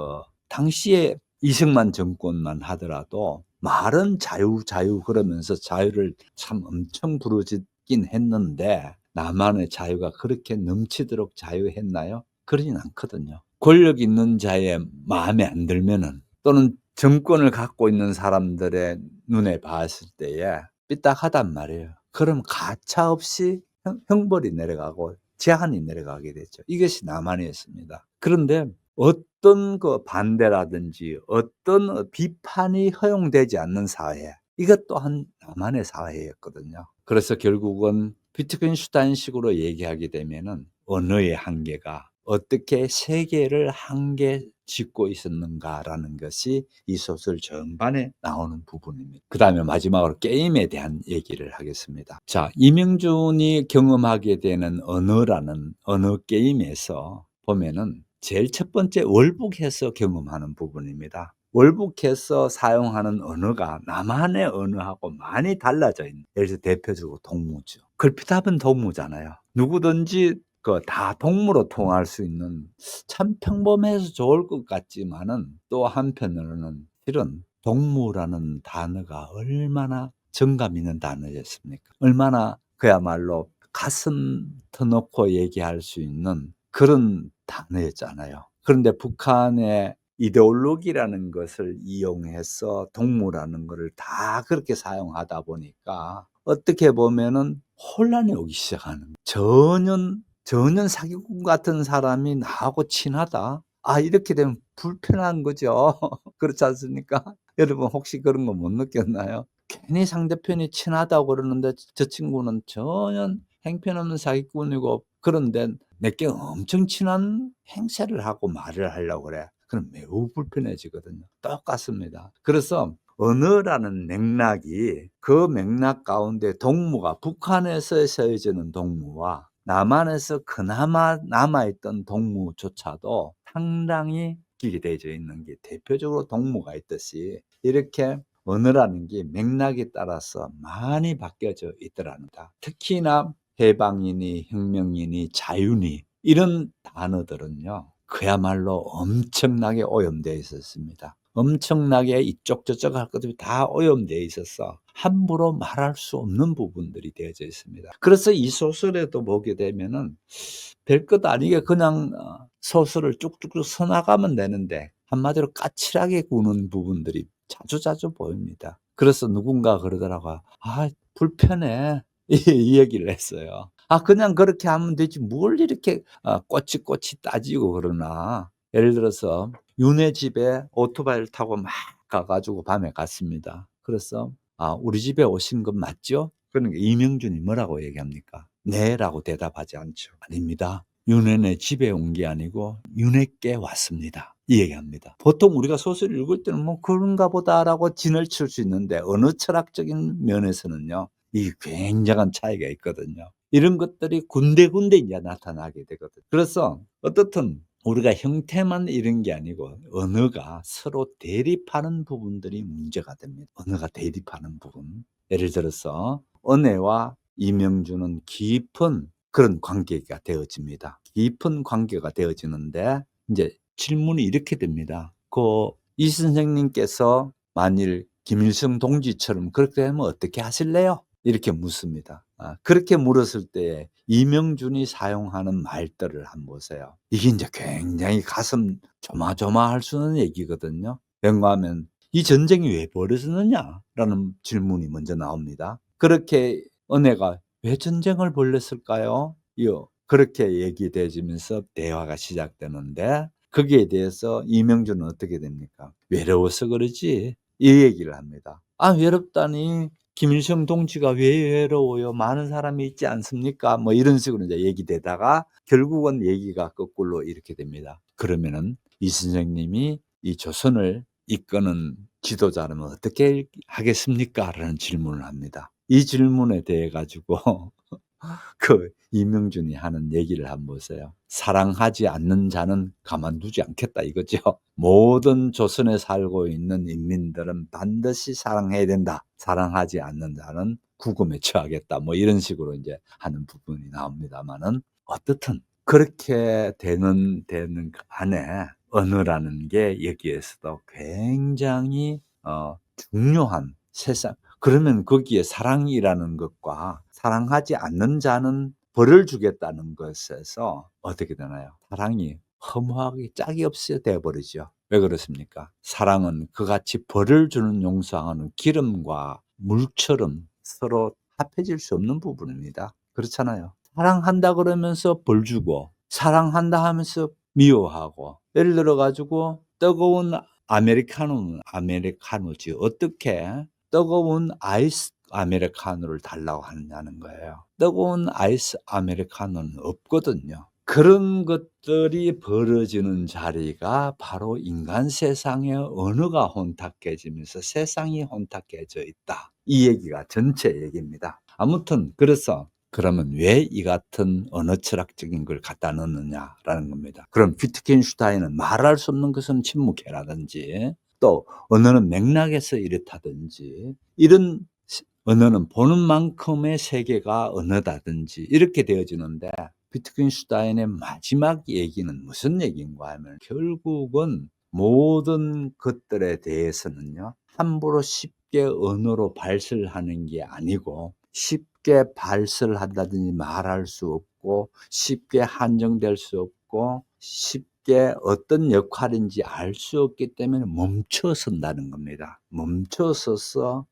당시에 이승만 정권만 하더라도 말은 자유 자유 그러면서 자유를 참 엄청 부르짖긴 했는데 남한의 자유가 그렇게 넘치도록 자유했나요? 그러진 않거든요. 권력 있는 자의 마음에 안 들면은 또는 정권을 갖고 있는 사람들의 눈에 봤을 때에 삐딱하단 말이에요. 그럼 가차없이 형벌이 내려가고 제한이 내려가게 되죠. 이것이 남한이었습니다. 그런데 어떤 그 반대라든지 어떤 비판이 허용되지 않는 사회, 이것 또한 남한의 사회였거든요. 그래서 결국은 비트겐슈타인식으로 얘기하게 되면은 언어의 한계가 어떻게 세계를 한계 짓고 있었는가라는 것이 이 소설 전반에 나오는 부분입니다. 그 다음에 마지막으로 게임에 대한 얘기를 하겠습니다. 자, 이명준이 경험하게 되는 언어 게임에서 보면은 제일 첫 번째 월북해서 경험하는 부분입니다. 월북해서 사용하는 언어가 남한의 언어하고 많이 달라져 있는, 예를 들어 대표적으로 동무죠. 걸핏하면 동무잖아요. 누구든지 다 동무로 통할 수 있는 참 평범해서 좋을 것 같지만은 또 한편으로는 실은 동무라는 단어가 얼마나 정감 있는 단어였습니까? 얼마나 그야말로 가슴 터놓고 얘기할 수 있는 그런 단어였잖아요. 그런데 북한의 이데올로기라는 것을 이용해서 동무라는 것을 다 그렇게 사용하다 보니까 어떻게 보면은 혼란이 오기 시작하는 거예요. 전혀 사기꾼 같은 사람이 나하고 친하다. 이렇게 되면 불편한 거죠. 그렇지 않습니까? 여러분 혹시 그런 거 못 느꼈나요? 괜히 상대편이 친하다고 그러는데 저 친구는 전혀 행편없는 사기꾼이고 그런데 내게 엄청 친한 행세를 하고 말을 하려고 그래. 그럼 매우 불편해지거든요. 똑같습니다. 그래서 언어라는 맥락이 그 맥락 가운데 동무가 북한에서 세워지는 동무와 남한에서 그나마 남아있던 동무조차도 상당히 길게 되어져 있는 게 대표적으로 동무가 있듯이 이렇게 언어라는 게 맥락에 따라서 많이 바뀌어져 있더랍니다. 특히나 해방이니 혁명이니 자유니 이런 단어들은요. 그야말로 엄청나게 오염되어 있었습니다. 엄청나게 이쪽 저쪽 할 것들이 다 오염되어 있어서 함부로 말할 수 없는 부분들이 되어져 있습니다. 그래서 이 소설에도 보게 되면은 별것 아니게 그냥 소설을 쭉쭉쭉 써나가면 되는데 한마디로 까칠하게 구는 부분들이 자주자주 보입니다. 그래서 누군가 그러더라고요. "아 불편해." 이 얘기를 했어요. "아 그냥 그렇게 하면 되지 뭘 이렇게 꼬치꼬치 따지고 그러나." 예를 들어서 윤회 집에 오토바이를 타고 막 가 가지고 밤에 갔습니다. 그래서 "아 우리 집에 오신 건 맞죠?" 그러니까 이명준이 뭐라고 얘기합니까? "네."라고 대답하지 않죠. "아닙니다. 윤회네 집에 온 게 아니고 윤회께 왔습니다." 이 얘기합니다. 보통 우리가 소설을 읽을 때는 '뭐 그런가 보다.'라고 지나칠 수 있는데 언어 철학적인 면에서는요. 이 굉장한 차이가 있거든요. 이런 것들이 군데군데 이제 나타나게 되거든요. 그래서 어떻든 우리가 형태만 이런 게 아니고 언어가 서로 대립하는 부분들이 문제가 됩니다. 언어가 대립하는 부분. 예를 들어서 은혜와 이명준은 깊은 그런 관계가 되어집니다. 깊은 관계가 되어지는데 인제 질문이 이렇게 됩니다. 이 선생님께서 만일 김일성 동지처럼 그렇게 되면 어떻게 하실래요? 이렇게 묻습니다. 그렇게 물었을 때 이명준이 사용하는 말들을 한번 보세요. 이게 인제 굉장히 가슴 조마조마할 수 있는 얘기거든요. 왠가하면 "이 전쟁이 왜 벌어졌느냐?"라는 질문이 먼저 나옵니다. 그렇게 은혜가 "왜 전쟁을 벌였을까요?" 그렇게 얘기되어지면서 대화가 시작되는데 거기에 대해서 이명준은 어떻게 됩니까? "외로워서 그러지." 이 얘기를 합니다. "아 외롭다니 김일성 동지가 왜 외로워요? 많은 사람이 있지 않습니까?" 뭐 이런 식으로 이제 얘기되다가 결국은 얘기가 거꾸로 이렇게 됩니다. "그러면은 이 선생님이 이 조선을 이끄는 지도자라면 어떻게 하겠습니까?" 라는 질문을 합니다. 이 질문에 대해 가지고 이명준이 하는 얘기를 한번 보세요. "사랑하지 않는 자는 가만두지 않겠다." 이거죠. "모든 조선에 살고 있는 인민들은 반드시 사랑해야 된다. 사랑하지 않는 자는 죽음에 처하겠다." 뭐 이런 식으로 인제 하는 부분이 나옵니다마는 어떻든 그렇게 되는 그 안에 언어라는 게 여기에서도 굉장히 중요한 그러면 거기에 사랑이라는 것과 사랑하지 않는 자는 벌을 주겠다는 것에서 어떻게 되나요? 사랑이 허무하게 짝이 없이 되어 버리죠. 왜 그렇습니까? 사랑은 그같이 벌을 주는 용서하는 기름과 물처럼 서로 합해질 수 없는 부분입니다. 그렇잖아요. 사랑한다 그러면서 벌 주고 사랑한다 하면서 미워하고 예를 들어 가지고 뜨거운 아메리카노는 아메리카노지 어떻게 뜨거운 아이스 아메리카노를 달라고 하느냐는 거예요. 뜨거운 아이스 아메리카노는 없거든요. 그런 것들이 벌어지는 자리가 바로 인간 세상의 언어가 혼탁해지면서 세상이 혼탁해져 있다. 이 얘기가 전체 얘기입니다. 아무튼 그래서 그러면 왜 이 같은 언어 철학적인 걸 갖다 넣느냐라는 겁니다. 그럼 위트겐슈타인은 말할 수 없는 것은 침묵해라든지 또 언어는 맥락에서 이렇다든지 이런 언어는 보는 만큼의 세계가 언어다든지 이렇게 되어지는데 위트겐슈타인의 마지막 얘기는 무슨 얘기인가 하면 결국은 모든 것들에 대해서는요 함부로 쉽게 언어로 발설하는 게 아니고 쉽게 발설한다든지 말할 수 없고 쉽게 한정될 수 없고 쉽게 어떤 역할인지 알 수 없기 때문에 멈춰선다는 겁니다. 멈춰서서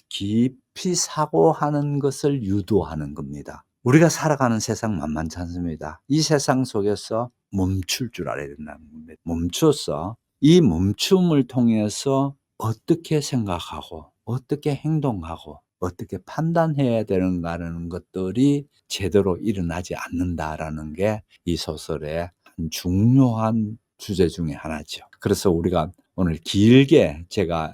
깊이 사고하는 것을 유도하는 겁니다. 우리가 살아가는 세상 만만치 않습니다. 이 세상 속에서 멈출 줄 알아야 된다는 겁니다. 멈춰서 이 멈춤을 통해서 어떻게 생각하고 어떻게 행동하고 어떻게 판단해야 되는가라는 것들이 제대로 일어나지 않는다라는 게 이 소설의 한 중요한 주제 중에 하나죠. 그래서 우리가 오늘 길게 제가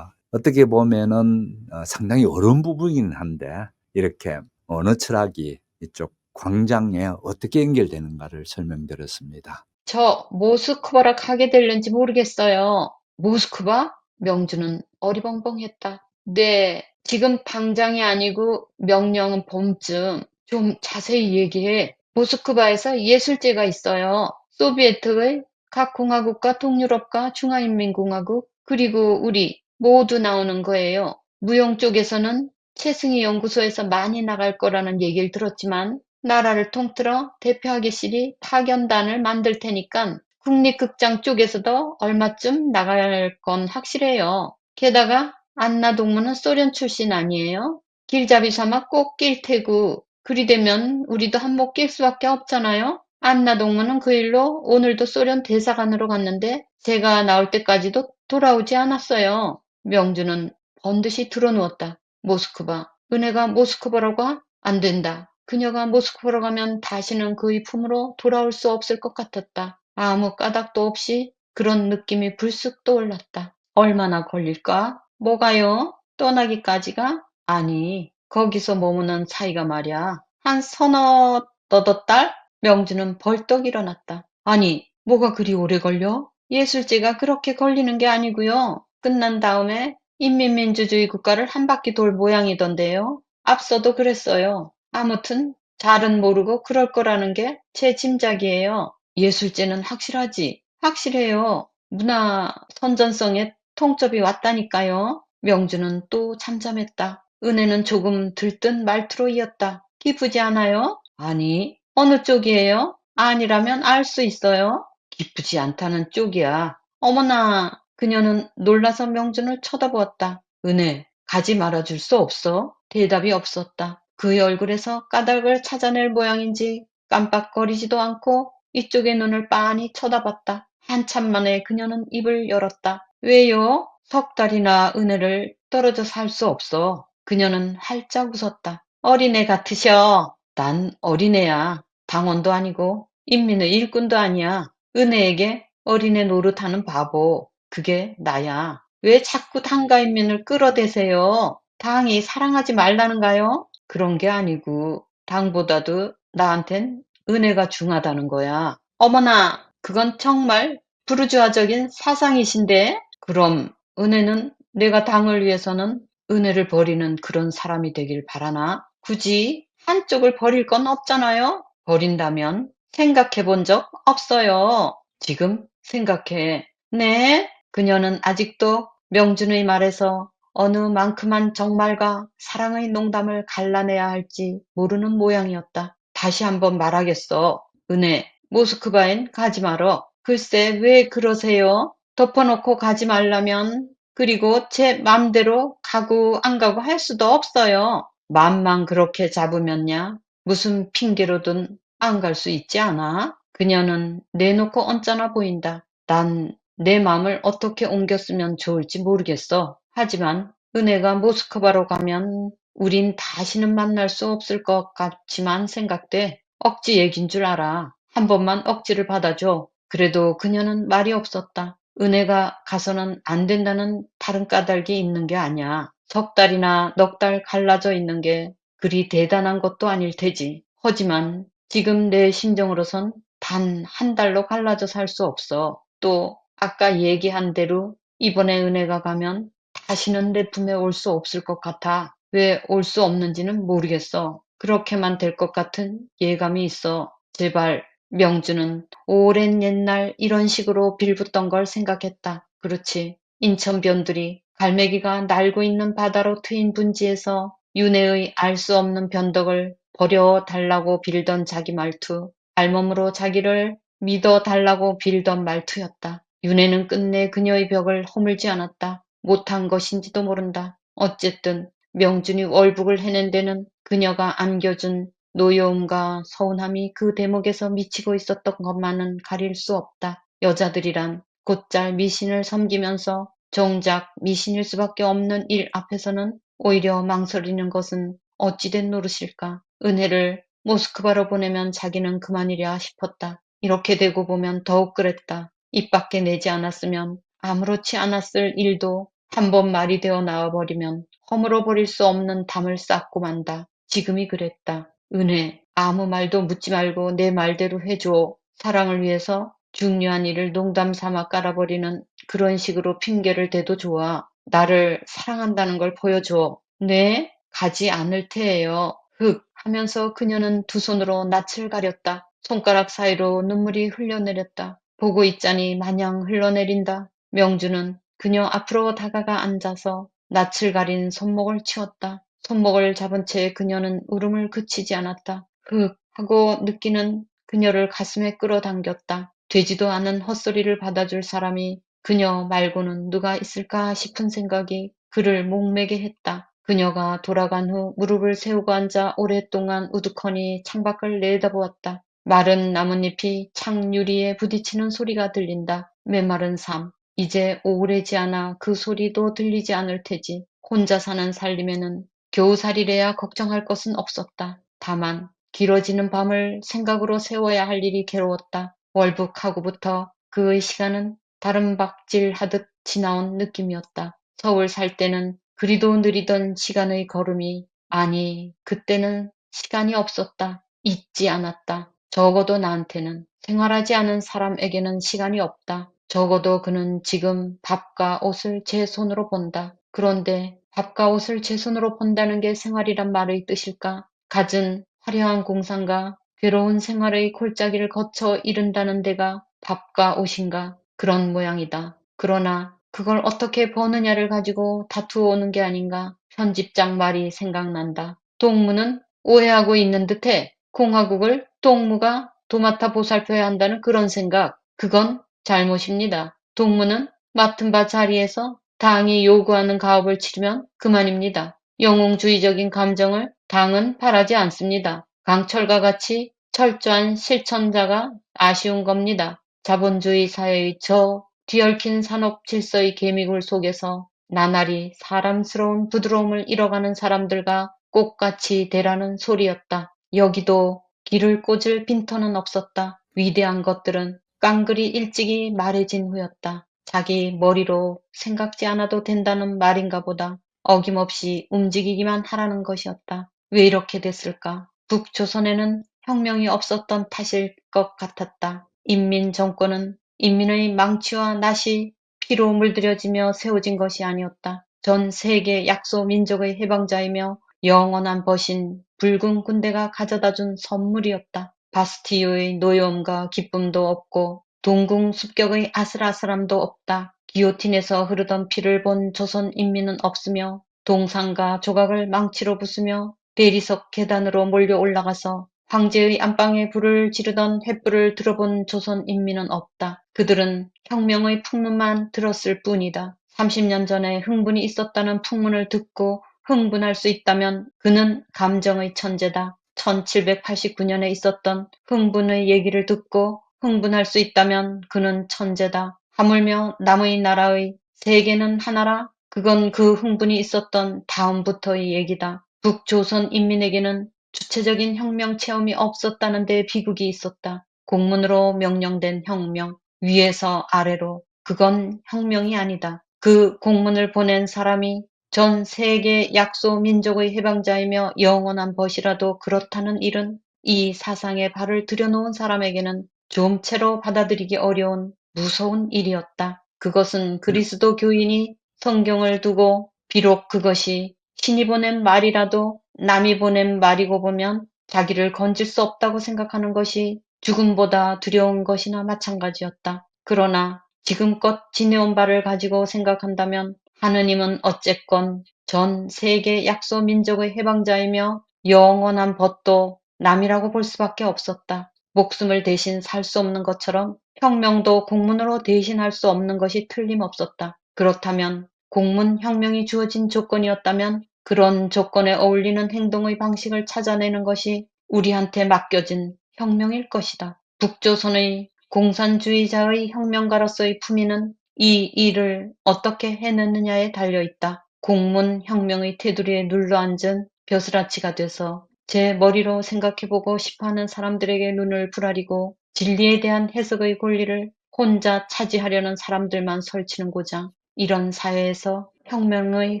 어떻게 보면은 상당히 어려운 부분이긴 한데 이렇게 언어 철학이 이쪽 광장에 어떻게 연결되는가를 설명드렸습니다. 저 모스크바라 가게 될는지 모르겠어요. 모스크바? 명주는 어리벙벙했다. 네, 지금 당장이 아니고 명령은 봄쯤. 좀 자세히 얘기해. 모스크바에서 예술제가 있어요. 소비에트의 각 공화국과 동유럽과 중화인민공화국, 그리고 우리 모두 나오는 거예요. 무용 쪽에서는 최승희 연구소에서 많이 나갈 거라는 얘기를 들었지만 나라를 통틀어 대표하객실이 파견단을 만들 테니깐 국립극장 쪽에서도 얼마쯤 나갈 건 확실해요. 게다가 안나 동무는 소련 출신 아니에요? 길잡이 삼아 꼭 낄 테고 그리 되면 우리도 한몫 낄 수밖에 없잖아요. 안나 동무는 그 일로 오늘도 소련 대사관으로 갔는데 제가 나올 때까지도 돌아오지 않았어요. 명주는 번듯이 드러누웠다. 모스크바. 은혜가 모스크바라고? 안 된다. 그녀가 모스크바로 가면 다시는 그의 품으로 돌아올 수 없을 것 같았다. 아무 까닭도 없이 그런 느낌이 불쑥 떠올랐다. 얼마나 걸릴까? 뭐가요? 떠나기까지가? 아니, 거기서 머무는 사이가 말이야. 한 서너 너덧 달? 명주는 벌떡 일어났다. 아니, 뭐가 그리 오래 걸려? 예술제가 그렇게 걸리는 게 아니고요. 끝난 다음에 인민민주주의 국가를 한 바퀴 돌 모양이던데요. 앞서도 그랬어요. 아무튼 잘은 모르고 그럴 거라는 게 제 짐작이에요. 예술제는 확실하지. 확실해요. 문화 선전성에 통첩이 왔다니까요. 명주는 또 잠잠했다. 은혜는 조금 들뜬 말투로 이었다. 기쁘지 않아요? 아니, 어느 쪽이에요? 아니라면 알 수 있어요. 기쁘지 않다는 쪽이야. 어머나, 그녀는 놀라서 명준을 쳐다보았다. 은혜, 가지 말아줄 수 없어? 대답이 없었다. 그의 얼굴에서 까닭을 찾아낼 모양인지 깜빡거리지도 않고 이쪽의 눈을 빤히 쳐다봤다. 한참 만에 그녀는 입을 열었다. 왜요? 석 달이나 은혜를 떨어져 살 수 없어. 그녀는 활짝 웃었다. 어린애 같으셔. 난 어린애야. 당원도 아니고 인민의 일꾼도 아니야. 은혜에게 어린애 노릇하는 바보. 그게 나야. 왜 자꾸 당가인민을 끌어대세요? 당이 사랑하지 말라는가요? 그런 게 아니고 당보다도 나한텐 은혜가 중하다는 거야. 어머나, 그건 정말 부르주아적인 사상이신데? 그럼 은혜는 내가 당을 위해서는 은혜를 버리는 그런 사람이 되길 바라나? 굳이 한쪽을 버릴 건 없잖아요? 버린다면 생각해 본 적 없어요. 지금 생각해. 네? 그녀는 아직도 명준의 말에서 어느 만큼한 정말과 사랑의 농담을 갈라내야 할지 모르는 모양이었다. 다시 한번 말하겠어. 은혜, 모스크바엔 가지 말어. 글쎄, 왜 그러세요? 덮어놓고 가지 말라면, 그리고 제 맘대로 가고 안 가고 할 수도 없어요. 맘만 그렇게 잡으면야 무슨 핑계로든 안 갈 수 있지 않아? 그녀는 내놓고 언짢아 보인다. 난 내 마음을 어떻게 옮겼으면 좋을지 모르겠어. 하지만 은혜가 모스크바로 가면 우린 다시는 만날 수 없을 것 같지만 생각돼. 억지 얘긴 줄 알아. 한 번만 억지를 받아줘. 그래도 그녀는 말이 없었다. 은혜가 가서는 안 된다는 다른 까닭이 있는 게 아니야. 석 달이나 넉 달 갈라져 있는 게 그리 대단한 것도 아닐 테지. 하지만 지금 내 심정으로선 단 한 달로 갈라져 살 수 없어. 또 아까 얘기한 대로 이번에 은혜가 가면 다시는 내 품에 올 수 없을 것 같아. 왜 올 수 없는지는 모르겠어. 그렇게만 될 것 같은 예감이 있어. 제발 명주는 오랜 옛날 이런 식으로 빌붙던 걸 생각했다. 그렇지. 인천변들이 갈매기가 날고 있는 바다로 트인 분지에서 윤회의 알 수 없는 변덕을 버려달라고 빌던 자기 말투, 알몸으로 자기를 믿어달라고 빌던 말투였다. 윤회는 끝내 그녀의 벽을 허물지 않았다. 못한 것인지도 모른다. 어쨌든 명준이 월북을 해낸 데는 그녀가 안겨준 노여움과 서운함이 그 대목에서 미치고 있었던 것만은 가릴 수 없다. 여자들이란 곧잘 미신을 섬기면서 정작 미신일 수밖에 없는 일 앞에서는 오히려 망설이는 것은 어찌된 노릇일까. 은혜를 모스크바로 보내면 자기는 그만이랴 싶었다. 이렇게 되고 보면 더욱 그랬다. 입 밖에 내지 않았으면 아무렇지 않았을 일도 한 번 말이 되어 나와버리면 허물어 버릴 수 없는 담을 쌓고 만다. 지금이 그랬다. 은혜, 아무 말도 묻지 말고 내 말대로 해줘. 사랑을 위해서 중요한 일을 농담 삼아 깔아버리는 그런 식으로 핑계를 대도 좋아. 나를 사랑한다는 걸 보여줘. 네? 가지 않을 테예요. 흑 하면서 그녀는 두 손으로 낯을 가렸다. 손가락 사이로 눈물이 흘러내렸다. 보고 있자니 마냥 흘러내린다. 명주는 그녀 앞으로 다가가 앉아서 낯을 가린 손목을 치웠다. 손목을 잡은 채 그녀는 울음을 그치지 않았다. 흑 하고 느끼는 그녀를 가슴에 끌어당겼다. 되지도 않은 헛소리를 받아줄 사람이 그녀 말고는 누가 있을까 싶은 생각이 그를 목매게 했다. 그녀가 돌아간 후 무릎을 세우고 앉아 오랫동안 우두커니 창밖을 내다보았다. 마른 나뭇잎이 창 유리에 부딪히는 소리가 들린다. 메마른 삶. 이제 오래지 않아 그 소리도 들리지 않을 테지. 혼자 사는 살림에는 겨우살이래야 걱정할 것은 없었다. 다만 길어지는 밤을 생각으로 세워야 할 일이 괴로웠다. 월북하고부터 그의 시간은 다름박질하듯 지나온 느낌이었다. 서울 살 때는 그리도 느리던 시간의 걸음이 아니 그때는 시간이 없었다. 있지 않았다. 적어도 나한테는 생활하지 않은 사람에게는 시간이 없다. 적어도 그는 지금 밥과 옷을 제 손으로 본다. 그런데 밥과 옷을 제 손으로 본다는 게 생활이란 말의 뜻일까? 갖은 화려한 공상과 괴로운 생활의 골짜기를 거쳐 이른다는 데가 밥과 옷인가 그런 모양이다. 그러나 그걸 어떻게 버느냐를 가지고 다투어오는 게 아닌가 편집장 말이 생각난다. 동무는 오해하고 있는 듯해 공화국을 동무가 도맡아 보살펴야 한다는 그런 생각 그건 잘못입니다. 동무는 맡은 바 자리에서 당이 요구하는 가업을 치르면 그만입니다. 영웅주의적인 감정을 당은 바라지 않습니다. 강철과 같이 철저한 실천자가 아쉬운 겁니다. 자본주의 사회의 저 뒤얽힌 산업 질서의 개미굴 속에서 나날이 사람스러운 부드러움을 잃어가는 사람들과 꽃같이 되라는 소리였다. 여기도 길을 꽂을 빈터는 없었다. 위대한 것들은 깡그리 일찍이 말해진 후였다. 자기 머리로 생각지 않아도 된다는 말인가 보다. 어김없이 움직이기만 하라는 것이었다. 왜 이렇게 됐을까? 북조선에는 혁명이 없었던 탓일 것 같았다. 인민 정권은 인민의 망치와 낫이 피로 물들여지며 세워진 것이 아니었다. 전 세계 약소 민족의 해방자이며 영원한 벗인 붉은 군대가 가져다준 선물이었다. 바스티유의 노여움과 기쁨도 없고 동궁 습격의 아슬아슬함도 없다. 기요틴에서 흐르던 피를 본 조선 인민은 없으며 동상과 조각을 망치로 부수며 대리석 계단으로 몰려 올라가서 황제의 안방에 불을 지르던 횃불을 들어본 조선 인민은 없다. 그들은 혁명의 풍문만 들었을 뿐이다. 30년 전에 흥분이 있었다는 풍문을 듣고 흥분할 수 있다면 그는 감정의 천재다. 1789년에 있었던 흥분의 얘기를 듣고 흥분할 수 있다면 그는 천재다. 하물며 남의 나라의 세계는 하나라 그건 그 흥분이 있었던 다음부터의 얘기다. 북조선 인민에게는 주체적인 혁명 체험이 없었다는 데 비극이 있었다. 공문으로 명령된 혁명, 위에서 아래로 그건 혁명이 아니다. 그 공문을 보낸 사람이 전 세계 약소 민족의 해방자이며 영원한 벗이라도 그렇다는 일은 이 사상에 발을 들여놓은 사람에게는 좀채로 받아들이기 어려운 무서운 일이었다. 그것은 그리스도 교인이 성경을 두고 비록 그것이 신이 보낸 말이라도 남이 보낸 말이고 보면 자기를 건질 수 없다고 생각하는 것이 죽음보다 두려운 것이나 마찬가지였다. 그러나 지금껏 지내온 바를 가지고 생각한다면 하느님은 어쨌건 전 세계 약소 민족의 해방자이며 영원한 벗도 남이라고 볼 수밖에 없었다. 목숨을 대신 살 수 없는 것처럼 혁명도 공문으로 대신할 수 없는 것이 틀림없었다. 그렇다면 공문 혁명이 주어진 조건이었다면 그런 조건에 어울리는 행동의 방식을 찾아내는 것이 우리한테 맡겨진 혁명일 것이다. 북조선의 공산주의자의 혁명가로서의 품위는 이 일을 어떻게 해내느냐에 달려있다. 공문 혁명의 테두리에 눌러앉은 벼슬아치가 돼서 제 머리로 생각해보고 싶어하는 사람들에게 눈을 부라리고 진리에 대한 해석의 권리를 혼자 차지하려는 사람들만 설치는고자 이런 사회에서 혁명의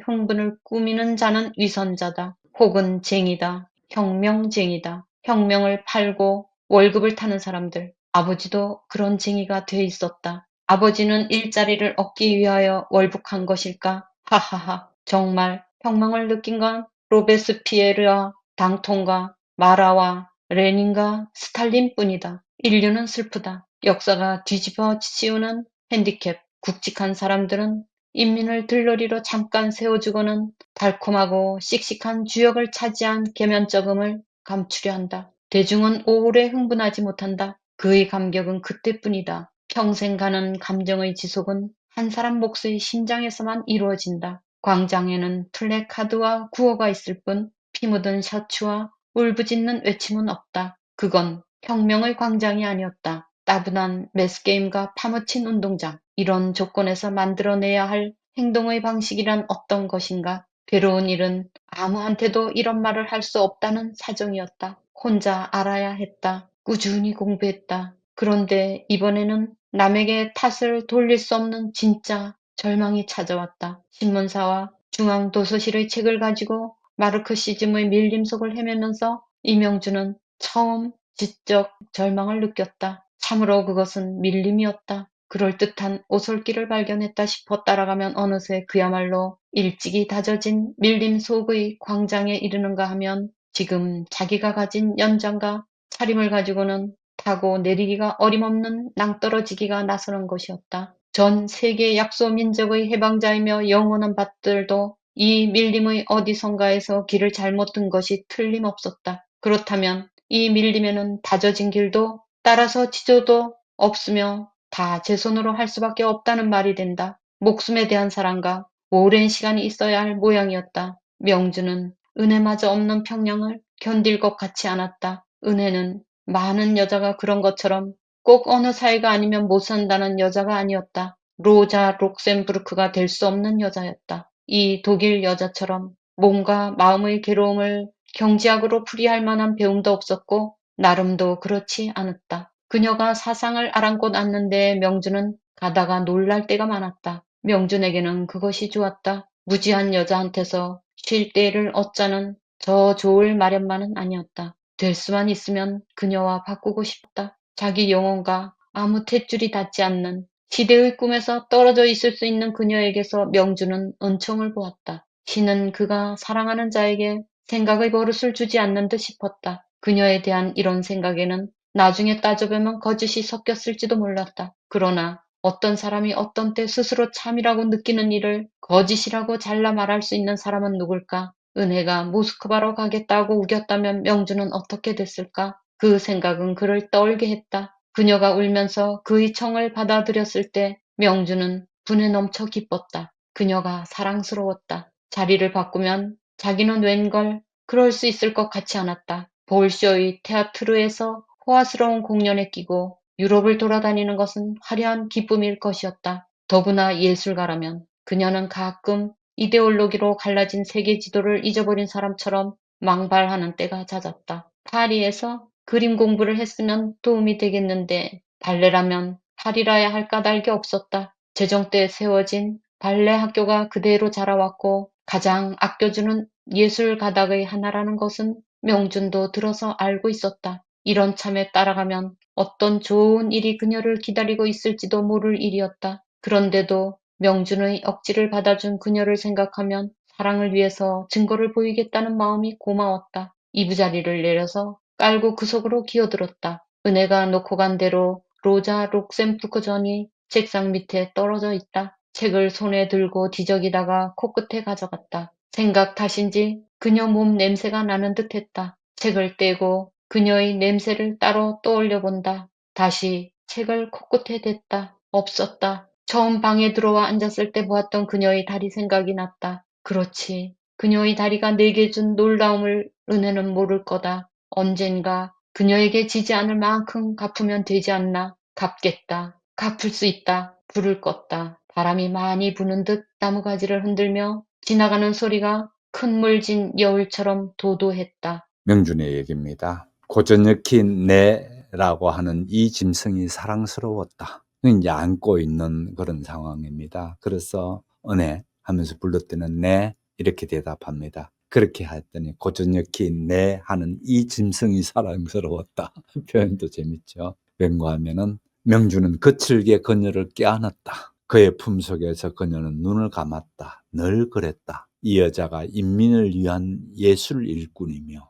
흥분을 꾸미는 자는 위선자다. 혹은 쟁이다. 혁명쟁이다. 혁명을 팔고 월급을 타는 사람들. 아버지도 그런 징이가 돼 있었다. 아버지는 일자리를 얻기 위하여 월북한 것일까? 하하하. 정말 평망을 느낀 건 로베스피에르와 당통과 마라와 레닌과 스탈린뿐이다. 인류는 슬프다. 역사가 뒤집어 씌우는 핸디캡. 굵직한 사람들은 인민을 들러리로 잠깐 세워주고는 달콤하고 씩씩한 주역을 차지한 계면적음을 감추려 한다. 대중은 오래 흥분하지 못한다. 그의 감격은 그때뿐이다. 평생 가는 감정의 지속은 한 사람 몫의 심장에서만 이루어진다. 광장에는 플래카드와 구호가 있을 뿐 피 묻은 셔츠와 울부짖는 외침은 없다. 그건 혁명의 광장이 아니었다. 따분한 매스게임과 파묻힌 운동장. 이런 조건에서 만들어내야 할 행동의 방식이란 어떤 것인가? 괴로운 일은 아무한테도 이런 말을 할 수 없다는 사정이었다. 혼자 알아야 했다. 꾸준히 공부했다. 그런데 이번에는 남에게 탓을 돌릴 수 없는 진짜 절망이 찾아왔다. 신문사와 중앙도서실의 책을 가지고 마르크시즘의 밀림 속을 헤매면서 이명주는 처음 지적 절망을 느꼈다. 참으로 그것은 밀림이었다. 그럴듯한 오솔길을 발견했다 싶어 따라가면 어느새 그야말로 일찍이 다져진 밀림 속의 광장에 이르는가 하면 지금 자기가 가진 연장과 차림을 가지고는 타고 내리기가 어림없는 낭떠러지기가 나서는 것이었다. 전 세계 약소 민족의 해방자이며 영원한 밭들도 이 밀림의 어디선가에서 길을 잘못 든 것이 틀림없었다. 그렇다면 이 밀림에는 다져진 길도 따라서 지조도 없으며 다 제 손으로 할 수밖에 없다는 말이 된다. 목숨에 대한 사랑과 오랜 시간이 있어야 할 모양이었다. 명주는 은혜마저 없는 평양을 견딜 것 같지 않았다. 은혜는 많은 여자가 그런 것처럼 꼭 어느 사이가 아니면 못 산다는 여자가 아니었다. 로자 록셈부르크가 될 수 없는 여자였다. 이 독일 여자처럼 몸과 마음의 괴로움을 경지학으로 풀이할 만한 배움도 없었고 나름도 그렇지 않았다. 그녀가 사상을 아랑곳 앉는데 명주는 가다가 놀랄 때가 많았다. 명준에게는 그것이 좋았다. 무지한 여자한테서 쉴 때를 얻자는 저 좋을 마련만은 아니었다. 될 수만 있으면 그녀와 바꾸고 싶다. 자기 영혼과 아무 탯줄이 닿지 않는 시대의 꿈에서 떨어져 있을 수 있는 그녀에게서 명주는 은총을 보았다. 신은 그가 사랑하는 자에게 생각의 버릇을 주지 않는 듯 싶었다. 그녀에 대한 이런 생각에는 나중에 따져보면 거짓이 섞였을지도 몰랐다. 그러나 어떤 사람이 어떤 때 스스로 참이라고 느끼는 일을 거짓이라고 잘라 말할 수 있는 사람은 누굴까? 은혜가 모스크바로 가겠다고 우겼다면 명주는 어떻게 됐을까? 그 생각은 그를 떨게 했다. 그녀가 울면서 그의 청을 받아들였을 때 명주는 분에 넘쳐 기뻤다. 그녀가 사랑스러웠다. 자리를 바꾸면 자기는 웬걸 그럴 수 있을 것 같지 않았다. 볼쇼의 테아트르에서 호화스러운 공연에 끼고 유럽을 돌아다니는 것은 화려한 기쁨일 것이었다. 더구나 예술가라면 그녀는 가끔 이데올로기로 갈라진 세계 지도를 잊어버린 사람처럼 망발하는 때가 잦았다. 파리에서 그림 공부를 했으면 도움이 되겠는데 발레라면 파리라야 할 까닭이 없었다. 재정 때 세워진 발레 학교가 그대로 자라왔고 가장 아껴주는 예술 가닥의 하나라는 것은 명준도 들어서 알고 있었다. 이런 참에 따라가면 어떤 좋은 일이 그녀를 기다리고 있을지도 모를 일이었다. 그런데도 명준의 억지를 받아준 그녀를 생각하면 사랑을 위해서 증거를 보이겠다는 마음이 고마웠다. 이부자리를 내려서 깔고 그 속으로 기어들었다. 은혜가 놓고 간 대로 로자 록셈푸크전이 책상 밑에 떨어져 있다. 책을 손에 들고 뒤적이다가 코끝에 가져갔다. 생각 탓인지 그녀 몸 냄새가 나는 듯 했다. 책을 떼고 그녀의 냄새를 따로 떠올려 본다. 다시 책을 코끝에 댔다. 없었다. 처음 방에 들어와 앉았을 때 보았던 그녀의 다리 생각이 났다. 그렇지. 그녀의 다리가 내게 준 놀라움을 은혜는 모를 거다. 언젠가 그녀에게 지지 않을 만큼 갚으면 되지 않나. 갚겠다. 갚을 수 있다. 불을 껐다. 바람이 많이 부는 듯 나무가지를 흔들며 지나가는 소리가 큰 물 진 여울처럼 도도했다. 명준의 얘기입니다. 고전역힌 내라고 하는 이 짐승이 사랑스러웠다. 이제 안고 있는 그런 상황입니다. 그래서 은혜 하면서 불러 때는 네 이렇게 대답합니다. 그렇게 했더니 고전역힌 내 하는 이 짐승이 사랑스러웠다. 표현도 재밌죠. 맹구하면은 명주는 거칠게 그녀를 껴안았다. 그의 품속에서 그녀는 눈을 감았다. 늘 그랬다. 이 여자가 인민을 위한 예술 일꾼이며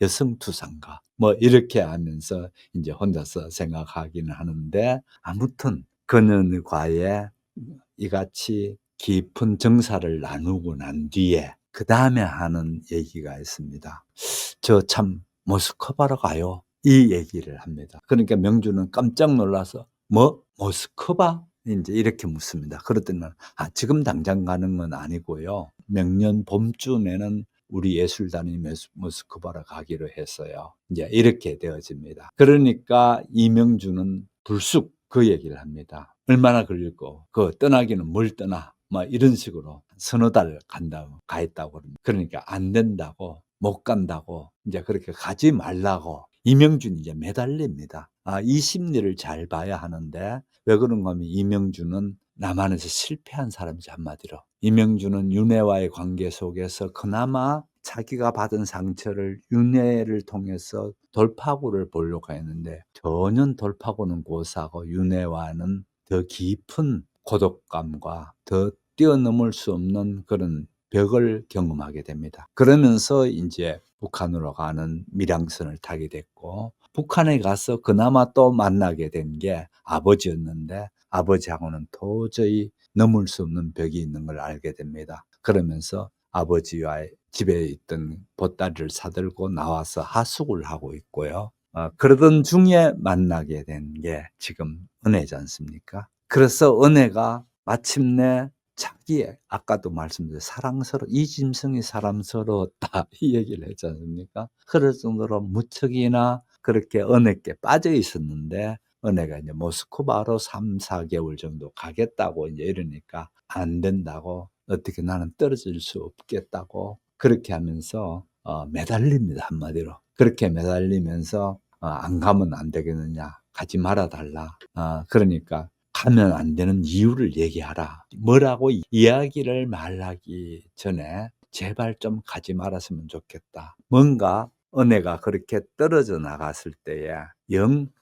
여성 투상가 뭐 이렇게 하면서 이제 혼자서 생각하기는 하는데, 아무튼 그녀과의 이같이 깊은 정사를 나누고 난 뒤에 그 다음에 하는 얘기가 있습니다. 저 참 모스크바로 가요, 이 얘기를 합니다. 그러니까 명주는 깜짝 놀라서 뭐 모스크바? 이제 이렇게 묻습니다. 그랬더니 지금 당장 가는 건 아니고요. 명년 봄쯤에는 우리 예술단이 모스크바로 가기로 했어요. 이제 이렇게 되어집니다. 그러니까 이명주는 불쑥 그 얘기를 합니다. 얼마나 걸릴고, 떠나기는 뭘 떠나, 뭐 이런 식으로 서너 달 가 있다고 그럽니다. 그러니까 안 된다고, 못 간다고, 이제 그렇게 가지 말라고 이명준이 이제 매달립니다. 이 심리를 잘 봐야 하는데, 왜 그런가 하면 이명준은 남한에서 실패한 사람이지, 한마디로. 이명준은 윤회와의 관계 속에서 그나마 자기가 받은 상처를 윤회를 통해서 돌파구를 보려고 했는데, 전혀 돌파구는 고사하고 윤회와는 더 깊은 고독감과 더 뛰어넘을 수 없는 그런 벽을 경험하게 됩니다. 그러면서 이제 북한으로 가는 밀양선을 타게 됐고, 북한에 가서 그나마 또 만나게 된 게 아버지였는데, 아버지하고는 도저히 넘을 수 없는 벽이 있는 걸 알게 됩니다. 그러면서 아버지와 집에 있던 보따리를 사들고 나와서 하숙을 하고 있고요. 그러던 중에 만나게 된 게 지금 은혜지 않습니까? 그래서 은혜가 마침내 자기의, 아까도 말씀드린 이짐승이 사람스러웠다 이 얘기를 했지 않습니까? 그럴 정도로 무척이나 그렇게 은혜께 빠져 있었는데, 은혜가 이제 모스크바로 3, 4개월 정도 가겠다고 이제 이러니까 안 된다고, 어떻게 나는 떨어질 수 없겠다고 그렇게 하면서 매달립니다, 한마디로. 그렇게 매달리면서 안 가면 안 되겠느냐, 가지 말아 달라. 그러니까 가면 안 되는 이유를 얘기하라. 뭐라고 이야기를 말하기 전에 제발 좀 가지 말았으면 좋겠다. 뭔가 은혜가 그렇게 떨어져 나갔을 때에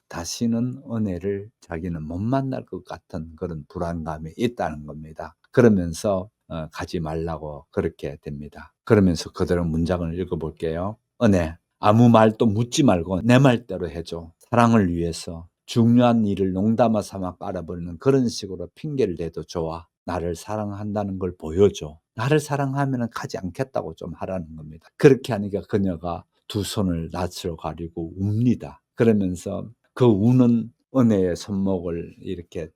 다시는 은혜를 자기는 못 만날 것 같은 그런 불안감이 있다는 겁니다. 그러면서 가지 말라고 그렇게 됩니다. 그러면서 그대로 문장을 읽어볼게요. 은혜, 아무 말도 묻지 말고 내 말대로 해줘. 사랑을 위해서 중요한 일을 농담아 삼아 깔아버리는 그런 식으로 핑계를 대도 좋아. 나를 사랑한다는 걸 보여줘. 나를 사랑하면 가지 않겠다고 좀 하라는 겁니다. 그렇게 하니까 그녀가 두 손을 낯으로 가리고 웁니다. 그러면서 그 우는 은혜의 손목을 이렇게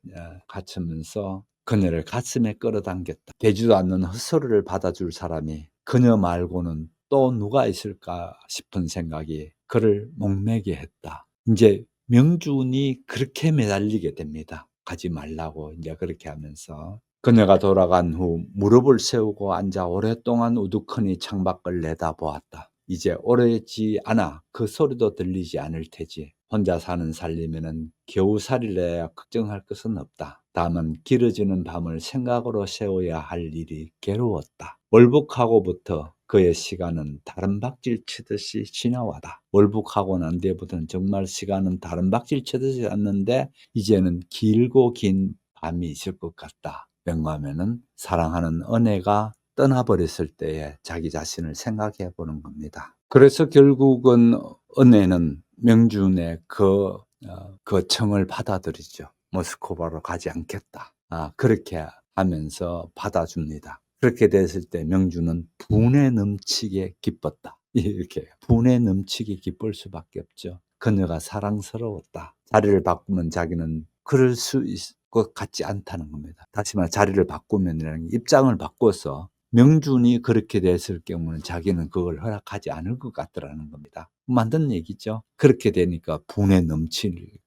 갖추면서 그녀를 가슴에 끌어당겼다. 되지도 않는 헛소리를 받아줄 사람이 그녀 말고는 또 누가 있을까 싶은 생각이 그를 목매게 했다. 이제 명준이 그렇게 매달리게 됩니다. 가지 말라고 이제 그렇게 하면서. 그녀가 돌아간 후 무릎을 세우고 앉아 오랫동안 우두커니 창밖을 내다보았다. 이제 오래지 않아 그 소리도 들리지 않을 테지. 혼자 사는 살림에는 겨우살이를 해야 걱정할 것은 없다. 다만 길어지는 밤을 생각으로 세워야 할 일이 괴로웠다. 월북하고부터 그의 시간은 다른박질 치듯이 지나와다. 월북하고 난 뒤부터는 정말 시간은 다른박질 치듯이 갔는데, 이제는 길고 긴 밤이 있을 것 같다. 명하면은 사랑하는 은혜가 떠나버렸을 때에 자기 자신을 생각해 보는 겁니다. 그래서 결국은 은혜는 명준의 그 청을 받아들이죠. 모스크바로 가지 않겠다. 그렇게 하면서 받아줍니다. 그렇게 됐을 때 명준은 분에 넘치게 기뻤다. 이렇게 분에 넘치게 기쁠 수밖에 없죠. 그녀가 사랑스러웠다. 자리를 바꾸면 자기는 그럴 수 있을 것 같지 않다는 겁니다. 다시 말해 자리를 바꾸면 입장을 바꿔서 명준이 그렇게 됐을 경우는 자기는 그걸 허락하지 않을 것 같더라는 겁니다. 만든 얘기죠. 그렇게 되니까 분에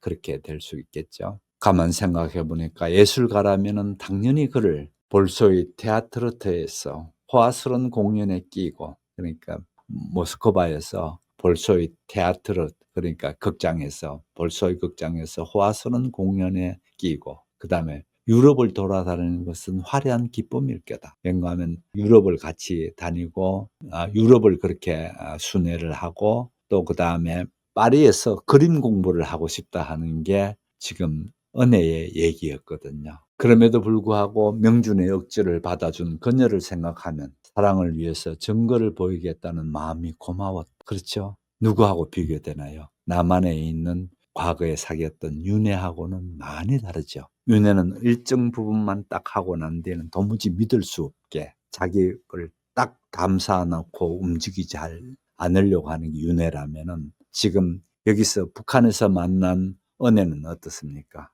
그렇게 될 수 있겠죠. 가만 생각해 보니까 예술가라면은 당연히 그를 볼소이 테아트르트에서 호화스러운 공연에 끼고, 그러니까 모스크바에서 볼소이 테아트르, 그러니까 극장에서, 볼소이 극장에서 호화스러운 공연에 끼고, 그 다음에 유럽을 돌아다니는 것은 화려한 기쁨일 거다. 왜냐하면 유럽을 같이 다니고 유럽을 그렇게 순회를 하고, 또 그 다음에 파리에서 그림 공부를 하고 싶다 하는 게 지금 은혜의 얘기였거든요. 그럼에도 불구하고 명준의 억지를 받아준 그녀를 생각하면 사랑을 위해서 증거를 보이겠다는 마음이 고마웠. 그렇죠? 누구하고 비교되나요? 나만에 있는 과거에 사귀었던 윤혜하고는 많이 다르죠. 윤혜는 일정 부분만 딱 하고 난 뒤에는 도무지 믿을 수 없게 자기를 딱 감싸 놓고 움직이지 않으려고 하는 게 윤혜라면은, 지금 여기서 북한에서 만난 은혜는 어떻습니까?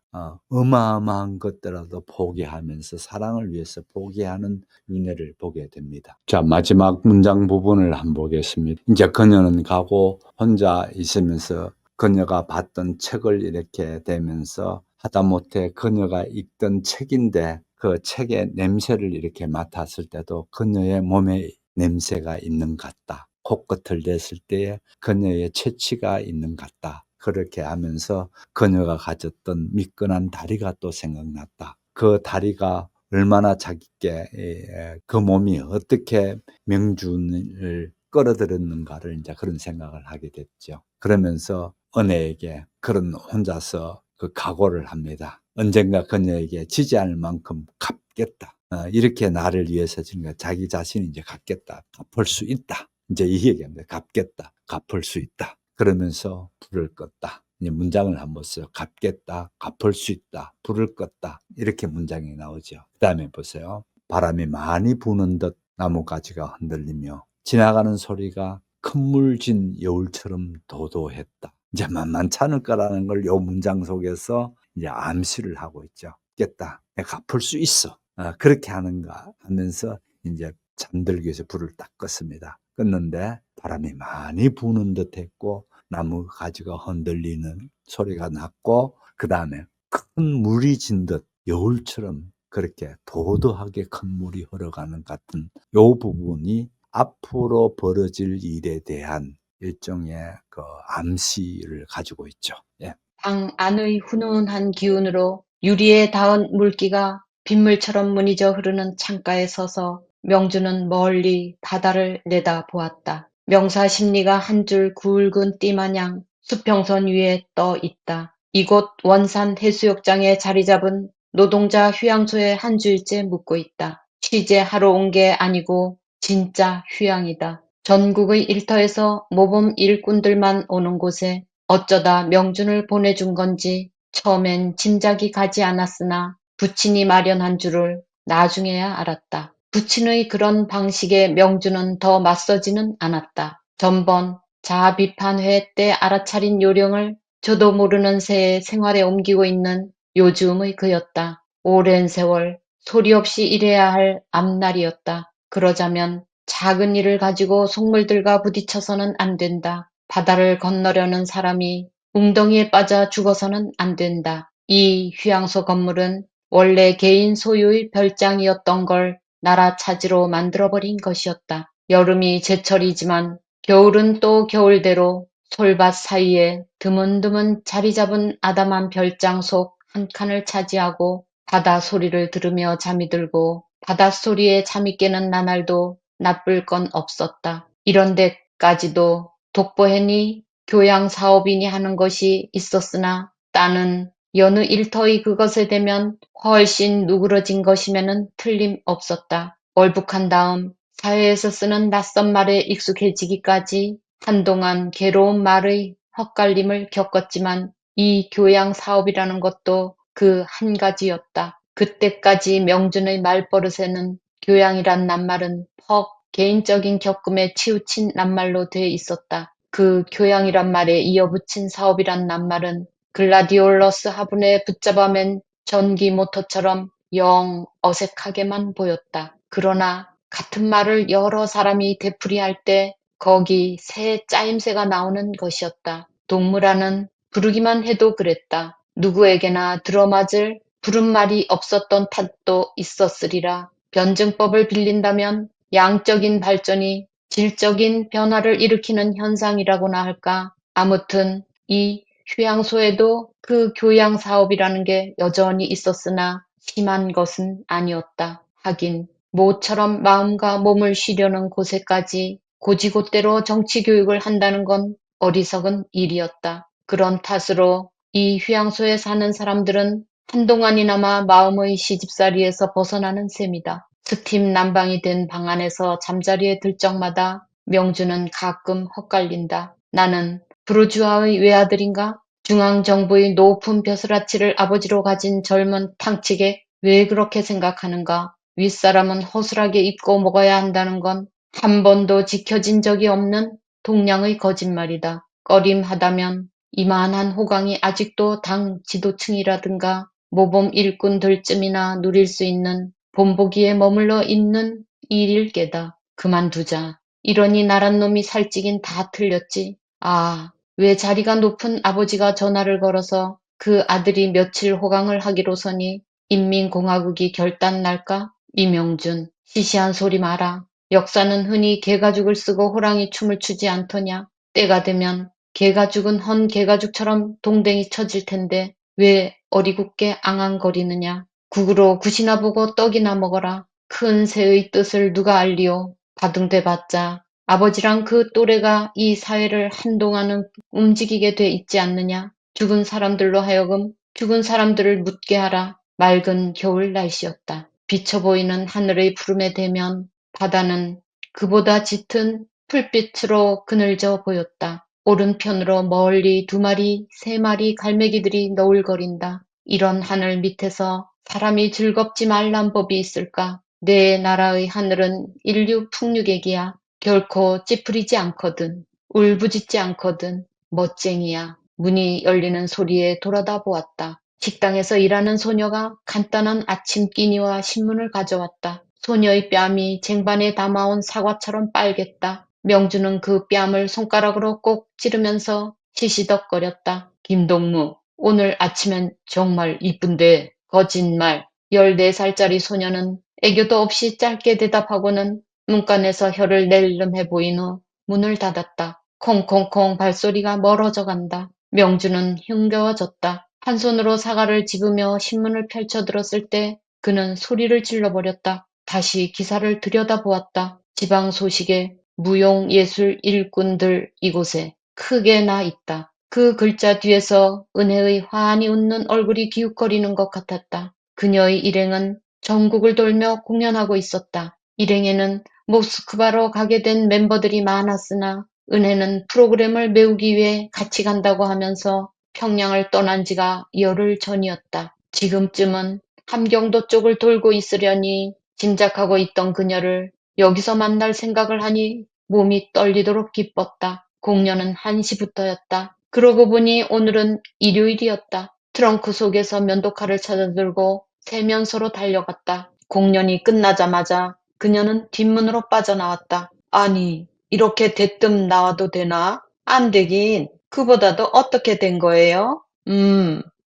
어마어마한 것들라도 포기하면서 사랑을 위해서 포기하는 윤혜를 보게 됩니다. 자, 마지막 문장 부분을 한번 보겠습니다. 이제 그녀는 가고 혼자 있으면서 그녀가 봤던 책을 이렇게 대면서 하다못해 그녀가 읽던 책인데 그 책의 냄새를 이렇게 맡았을 때도 그녀의 몸에 냄새가 있는 것 같다. 코끝을 냈을 때에 그녀의 체취가 있는 것 같다. 그렇게 하면서 그녀가 가졌던 미끈한 다리가 또 생각났다. 그 다리가 얼마나 자기께, 그 몸이 어떻게 명준을 끌어들였는가를 이제 그런 생각을 하게 됐죠. 그러면서 은혜에게 그런 혼자서 그 각오를 합니다. 언젠가 그녀에게 지지 않을 만큼 갚겠다. 이렇게 나를 위해서 지금 자기 자신이 이제 갚겠다. 갚을 수 있다. 이제 이 얘기합니다. 갚겠다. 갚을 수 있다. 그러면서 불을 껐다. 이제 문장을 한번 써요. 갚겠다. 갚을 수 있다. 불을 껐다. 이렇게 문장이 나오죠. 그 다음에 보세요. 바람이 많이 부는 듯 나뭇가지가 흔들리며 지나가는 소리가 큰물진 여울처럼 도도했다. 이제 만만치 않을 거라는 걸 이 문장 속에서 이제 암시를 하고 있죠. 깼다. 내가 갚을 수 있어. 그렇게 하는가 하면서 이제 잠들기 위해서 불을 딱 껐습니다. 껐는데 바람이 많이 부는 듯 했고 나무 가지가 흔들리는 소리가 났고 그 다음에 큰 물이 진 듯 여울처럼 그렇게 도도하게 큰 물이 흘러가는 같은 요 부분이 앞으로 벌어질 일에 대한 일종의 그 암시를 가지고 있죠. 예. 방 안의 훈훈한 기운으로 유리에 닿은 물기가 빗물처럼 무늬져 흐르는 창가에 서서 명주는 멀리 바다를 내다보았다. 명사십리가 한 줄 굵은 띠마냥 수평선 위에 떠 있다. 이곳 원산 해수욕장에 자리 잡은 노동자 휴양소에 한 주일째 묵고 있다. 취재하러 온 게 아니고 진짜 휴양이다. 전국의 일터에서 모범 일꾼들만 오는 곳에 어쩌다 명준을 보내준 건지 처음엔 짐작이 가지 않았으나 부친이 마련한 줄을 나중에야 알았다. 부친의 그런 방식에 명준은 더 맞서지는 않았다. 전번 자아비판회 때 알아차린 요령을 저도 모르는 새에 생활에 옮기고 있는 요즘의 그였다. 오랜 세월 소리 없이 일해야 할 앞날이었다. 그러자면 작은 일을 가지고 속물들과 부딪혀서는 안 된다. 바다를 건너려는 사람이 웅덩이에 빠져 죽어서는 안 된다. 이 휴양소 건물은 원래 개인 소유의 별장이었던 걸 나라 차지로 만들어버린 것이었다. 여름이 제철이지만 겨울은 또 겨울대로 솔밭 사이에 드문드문 자리 잡은 아담한 별장 속 한 칸을 차지하고 바다 소리를 들으며 잠이 들고 바닷소리에 잠이 깨는 나날도 나쁠 건 없었다. 이런 데까지도 독보헤니 교양사업인이 하는 것이 있었으나 딴은 여느 일터의 그것에 대면 훨씬 누그러진 것임에는 틀림없었다. 월북한 다음 사회에서 쓰는 낯선 말에 익숙해지기까지 한동안 괴로운 말의 헛갈림을 겪었지만 이 교양사업이라는 것도 그 한 가지였다. 그때까지 명준의 말버릇에는 교양이란 낱말은 퍽 개인적인 겪음에 치우친 낱말로 돼 있었다. 그 교양이란 말에 이어붙인 사업이란 낱말은 글라디올러스 화분에 붙잡아맨 전기 모터처럼 영 어색하게만 보였다. 그러나 같은 말을 여러 사람이 되풀이할 때 거기 새 짜임새가 나오는 것이었다. 동무라는 부르기만 해도 그랬다. 누구에게나 들어맞을 부른말이 없었던 탓도 있었으리라. 변증법을 빌린다면 양적인 발전이 질적인 변화를 일으키는 현상이라고나 할까. 아무튼 이 휴양소에도 그 교양 사업이라는 게 여전히 있었으나 심한 것은 아니었다. 하긴 모처럼 마음과 몸을 쉬려는 곳에까지 고지곳대로 정치 교육을 한다는 건 어리석은 일이었다. 그런 탓으로 이 휴양소에 사는 사람들은 한동안이나마 마음의 시집살이에서 벗어나는 셈이다. 스팀 난방이 된 방 안에서 잠자리에 들 적마다 명주는 가끔 헛갈린다. 나는 부르주아의 외아들인가? 중앙정부의 높은 벼슬아치를 아버지로 가진 젊은 탕측에 왜 그렇게 생각하는가? 윗사람은 허술하게 입고 먹어야 한다는 건 한 번도 지켜진 적이 없는 동량의 거짓말이다. 꺼림하다면 이만한 호강이 아직도 당 지도층이라든가 모범 일꾼들쯤이나 누릴 수 있는 본보기에 머물러 있는 일일 게다. 그만두자. 이러니 나란 놈이 살찌긴 다 틀렸지. 아, 왜 자리가 높은 아버지가 전화를 걸어서 그 아들이 며칠 호강을 하기로서니 인민공화국이 결단 날까? 이명준, 시시한 소리 마라. 역사는 흔히 개가죽을 쓰고 호랑이 춤을 추지 않더냐. 때가 되면 개가죽은 헌 개가죽처럼 동댕이 쳐질 텐데 왜 어리굽게 앙앙거리느냐. 국으로 굿이나 보고 떡이나 먹어라. 큰 새의 뜻을 누가 알리오. 바둥대 봤자 아버지랑 그 또래가 이 사회를 한동안은 움직이게 돼 있지 않느냐. 죽은 사람들로 하여금 죽은 사람들을 묻게 하라. 맑은 겨울 날씨였다. 비쳐 보이는 하늘의 푸름에 대면 바다는 그보다 짙은 풀빛으로 그늘져 보였다. 오른편으로 멀리 2마리, 3마리 갈매기들이 너울거린다. 이런 하늘 밑에서 사람이 즐겁지 말란 법이 있을까? 내 나라의 하늘은 인류 풍류객이야. 결코 찌푸리지 않거든. 울부짖지 않거든. 멋쟁이야. 문이 열리는 소리에 돌아다 보았다. 식당에서 일하는 소녀가 간단한 아침 끼니와 신문을 가져왔다. 소녀의 뺨이 쟁반에 담아온 사과처럼 빨갰다. 명주는 그 뺨을 손가락으로 꼭 찌르면서 시시덕거렸다. 김동무, 오늘 아침엔 정말 이쁜데. 거짓말. 14살짜리 소녀는 애교도 없이 짧게 대답하고는 문간에서 혀를 낼름해 보인 후 문을 닫았다. 콩콩콩 발소리가 멀어져 간다. 명주는 흥겨워졌다. 한 손으로 사과를 집으며 신문을 펼쳐 들었을 때 그는 소리를 질러버렸다. 다시 기사를 들여다보았다. 지방 소식에 무용 예술 일꾼들 이곳에 크게 나 있다. 그 글자 뒤에서 은혜의 환히 웃는 얼굴이 기웃거리는 것 같았다. 그녀의 일행은 전국을 돌며 공연하고 있었다. 일행에는 모스크바로 가게 된 멤버들이 많았으나 은혜는 프로그램을 메우기 위해 같이 간다고 하면서 평양을 떠난 지가 열흘 전이었다. 지금쯤은 함경도 쪽을 돌고 있으려니 짐작하고 있던 그녀를 여기서 만날 생각을 하니 몸이 떨리도록 기뻤다. 공연은 1시부터였다. 그러고 보니 오늘은 일요일이었다. 트렁크 속에서 면도칼을 찾아들고 세면소로 달려갔다. 공연이 끝나자마자 그녀는 뒷문으로 빠져나왔다. 아니, 이렇게 대뜸 나와도 되나? 안 되긴. 그보다도 어떻게 된 거예요?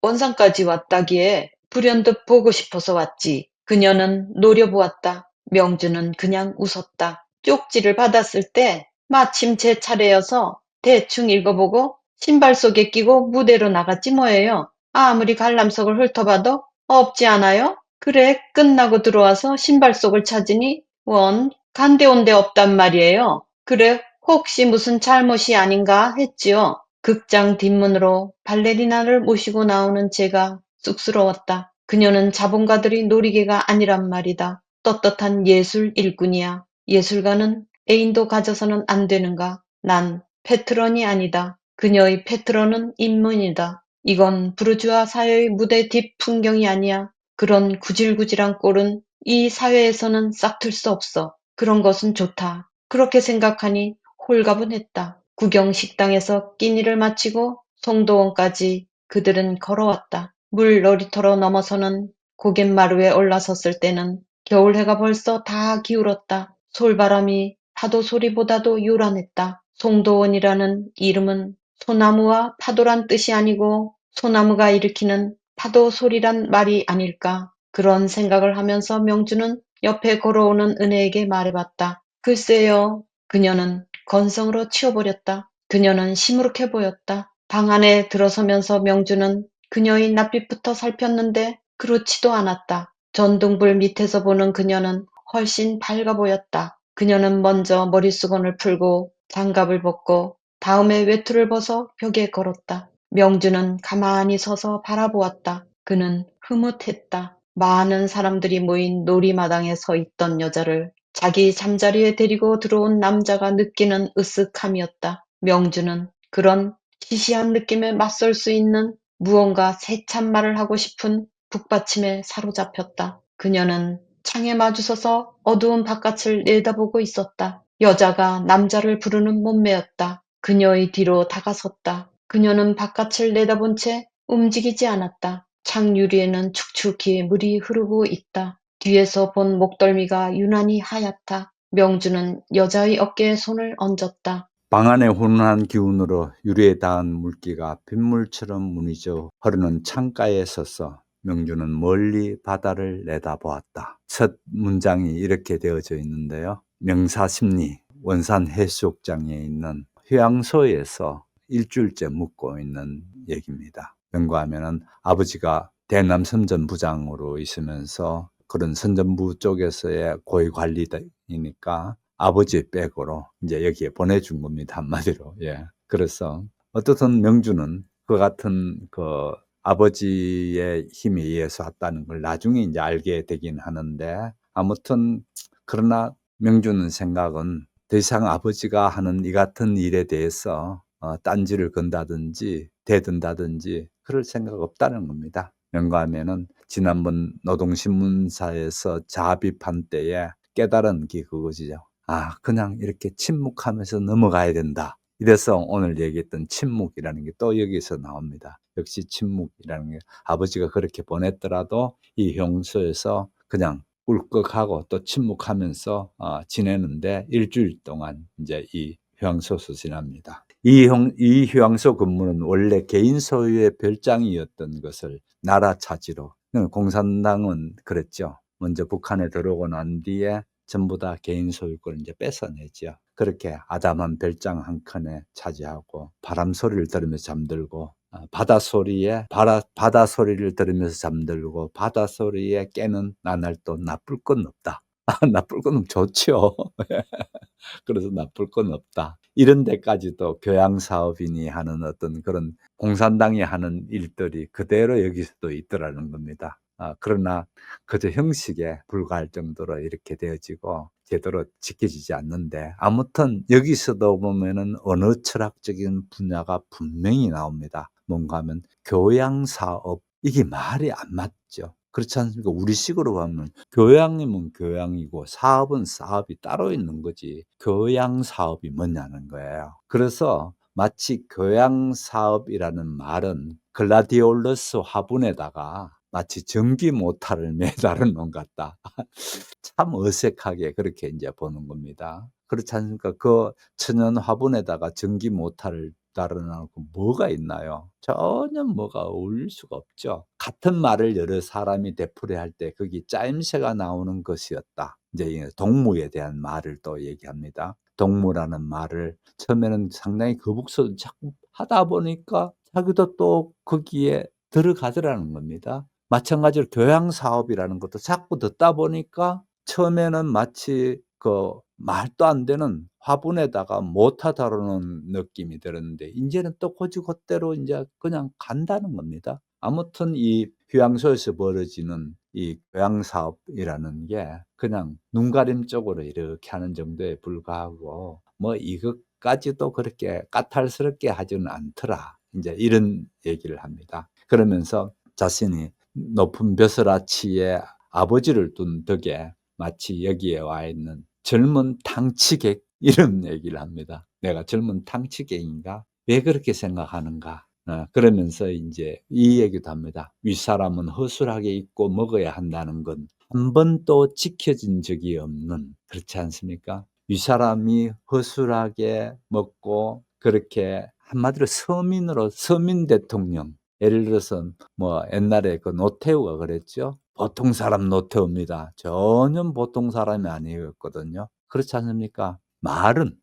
원산까지 왔다기에 불현듯 보고 싶어서 왔지. 그녀는 노려보았다. 명주는 그냥 웃었다. 쪽지를 받았을 때 마침 제 차례여서 대충 읽어보고 신발 속에 끼고 무대로 나갔지 뭐예요. 아무리 관람석을 훑어봐도 없지 않아요? 그래, 끝나고 들어와서 신발 속을 찾으니 원 간데온데 없단 말이에요. 그래, 혹시 무슨 잘못이 아닌가 했지요. 극장 뒷문으로 발레리나를 모시고 나오는 제가 쑥스러웠다. 그녀는 자본가들의 놀이개가 아니란 말이다. 떳떳한 예술 일꾼이야. 예술가는 애인도 가져서는 안 되는가? 난 패트런이 아니다. 그녀의 패트런은 인문이다. 이건 부르주아 사회의 무대 뒷 풍경이 아니야. 그런 구질구질한 꼴은 이 사회에서는 싹틀 수 없어. 그런 것은 좋다. 그렇게 생각하니 홀가분했다. 구경식당에서 끼니를 마치고 송도원까지 그들은 걸어왔다. 물 놀이터로 넘어서는 고갯마루에 올라섰을 때는 겨울해가 벌써 다 기울었다. 솔바람이 파도 소리보다도 요란했다. 송도원이라는 이름은 소나무와 파도란 뜻이 아니고 소나무가 일으키는 파도 소리란 말이 아닐까. 그런 생각을 하면서 명주는 옆에 걸어오는 은혜에게 말해봤다. 글쎄요. 그녀는 건성으로 치워버렸다. 그녀는 시무룩해 보였다. 방 안에 들어서면서 명주는 그녀의 낯빛부터 살폈는데 그렇지도 않았다. 전등불 밑에서 보는 그녀는 훨씬 밝아 보였다. 그녀는 먼저 머리수건을 풀고 장갑을 벗고 다음에 외투를 벗어 벽에 걸었다. 명주는 가만히 서서 바라보았다. 그는 흐뭇했다. 많은 사람들이 모인 놀이마당에 서 있던 여자를 자기 잠자리에 데리고 들어온 남자가 느끼는 으쓱함이었다. 명주는 그런 시시한 느낌에 맞설 수 있는 무언가 세찬 말을 하고 싶은 북받침에 사로잡혔다. 그녀는 창에 마주서서 어두운 바깥을 내다보고 있었다. 여자가 남자를 부르는 몸매였다. 그녀의 뒤로 다가섰다. 그녀는 바깥을 내다본 채 움직이지 않았다. 창 유리에는 축축히 물이 흐르고 있다. 뒤에서 본 목덜미가 유난히 하얗다. 명주는 여자의 어깨에 손을 얹었다. 방 안의 훈훈한 기운으로 유리에 닿은 물기가 빗물처럼 무늬져 흐르는 창가에 서서 명주는 멀리 바다를 내다보았다. 첫 문장이 이렇게 되어져 있는데요. 명사십리 원산 해수욕장에 있는 휴양소에서 일주일째 묵고 있는 얘기입니다. 연구하면은 아버지가 대남 선전부장으로 있으면서 그런 선전부 쪽에서의 고위 관리이니까 아버지 백으로 이제 여기에 보내준 겁니다. 한마디로. 예. 그래서 어떻든 명주는 그 같은 그 아버지의 힘에 의해서 왔다는 걸 나중에 이제 알게 되긴 하는데 아무튼 그러나 명주는 생각은 더 이상 아버지가 하는 이 같은 일에 대해서 딴지를 건다든지 대든다든지 그럴 생각 없다는 겁니다. 연구하면은 지난번 노동신문사에서 자비판 때에 깨달은 게 그거지요. 아, 그냥 이렇게 침묵하면서 넘어가야 된다. 이래서 오늘 얘기했던 침묵이라는 게 또 여기서 나옵니다. 역시 침묵이라는 게 아버지가 그렇게 보냈더라도 이 형소에서 그냥 꿀꺽하고 또 침묵하면서 지내는데 일주일 동안 이제 이 휴양소에서 지납니다. 이 휴양소 건물은 원래 개인 소유의 별장이었던 것을 나라 차지로 공산당은 그랬죠. 먼저 북한에 들어오고 난 뒤에 전부 다 개인 소유권을 이제 뺏어내죠. 그렇게 아담한 별장 한 칸에 차지하고 바람 소리를 들으면서 잠들고 바다 소리를 들으면서 잠들고 바다 소리에 깨는 나날도 나쁠 건 없다. 나쁠 건 좋죠. 그래서 나쁠 건 없다. 이런 데까지도 교양사업인이 하는 어떤 그런 공산당이 하는 일들이 그대로 여기서도 있더라는 겁니다. 그러나 그저 형식에 불과할 정도로 이렇게 되어지고 제대로 지켜지지 않는데 아무튼 여기서도 보면은 어느 철학적인 분야가 분명히 나옵니다. 뭔가 하면 교양사업 이게 말이 안 맞죠. 그렇지 않습니까? 우리식으로 가면 교양이면 교양이고 사업은 사업이 따로 있는 거지 교양 사업이 뭐냐는 거예요. 그래서 마치 교양 사업이라는 말은 글라디올러스 화분에다가 마치 전기 모터를 매달아 놓은 것 같다. 참 어색하게 그렇게 이제 보는 겁니다. 그렇지 않습니까? 그 천연 화분에다가 전기 모터를 달아놓고 뭐가 있나요? 전혀 뭐가 어울릴 수가 없죠. 같은 말을 여러 사람이 되풀이할 때 거기 짜임새가 나오는 것이었다. 이제 이 동무에 대한 말을 또 얘기합니다. 동무라는 말을 처음에는 상당히 거북스러워 자꾸 하다 보니까 자기도 또 거기에 들어가더라는 겁니다. 마찬가지로 교양 사업이라는 것도 자꾸 듣다 보니까 처음에는 마치 그 말도 안 되는 화분에다가 모터 달아 놓은 느낌이 들었는데 인제는 또 고지고대로 인제 그냥 간다는 겁니다. 아무튼 이 휴양소에서 벌어지는 이 교양 사업이라는 게 그냥 눈가림적으로 이렇게 하는 정도에 불과하고 뭐 이것까지도 그렇게 까탈스럽게 하지는 않더라. 인제 이런 얘기를 합니다. 그러면서 자신이 높은 벼슬아치에 아버지를 둔 덕에 마치 여기에 와 있는 젊은 탕치객 이런 얘기를 합니다. '내가 젊은 탕치객인가? 왜 그렇게 생각하는가?' 그러면서 인제 이 얘기도 합니다. "윗사람은 허술하게 입고 먹어야 한다는 건 한 번도 지켜진 적이 없는" 그렇지 않습니까? 윗사람이 허술하게 먹고 그렇게 한마디로 서민 대통령 예를 들어서 뭐 옛날에 그 노태우가 그랬죠. 보통 사람 노태우입니다. 전혀 보통 사람이 아니었거든요. 그렇지 않습니까? 말은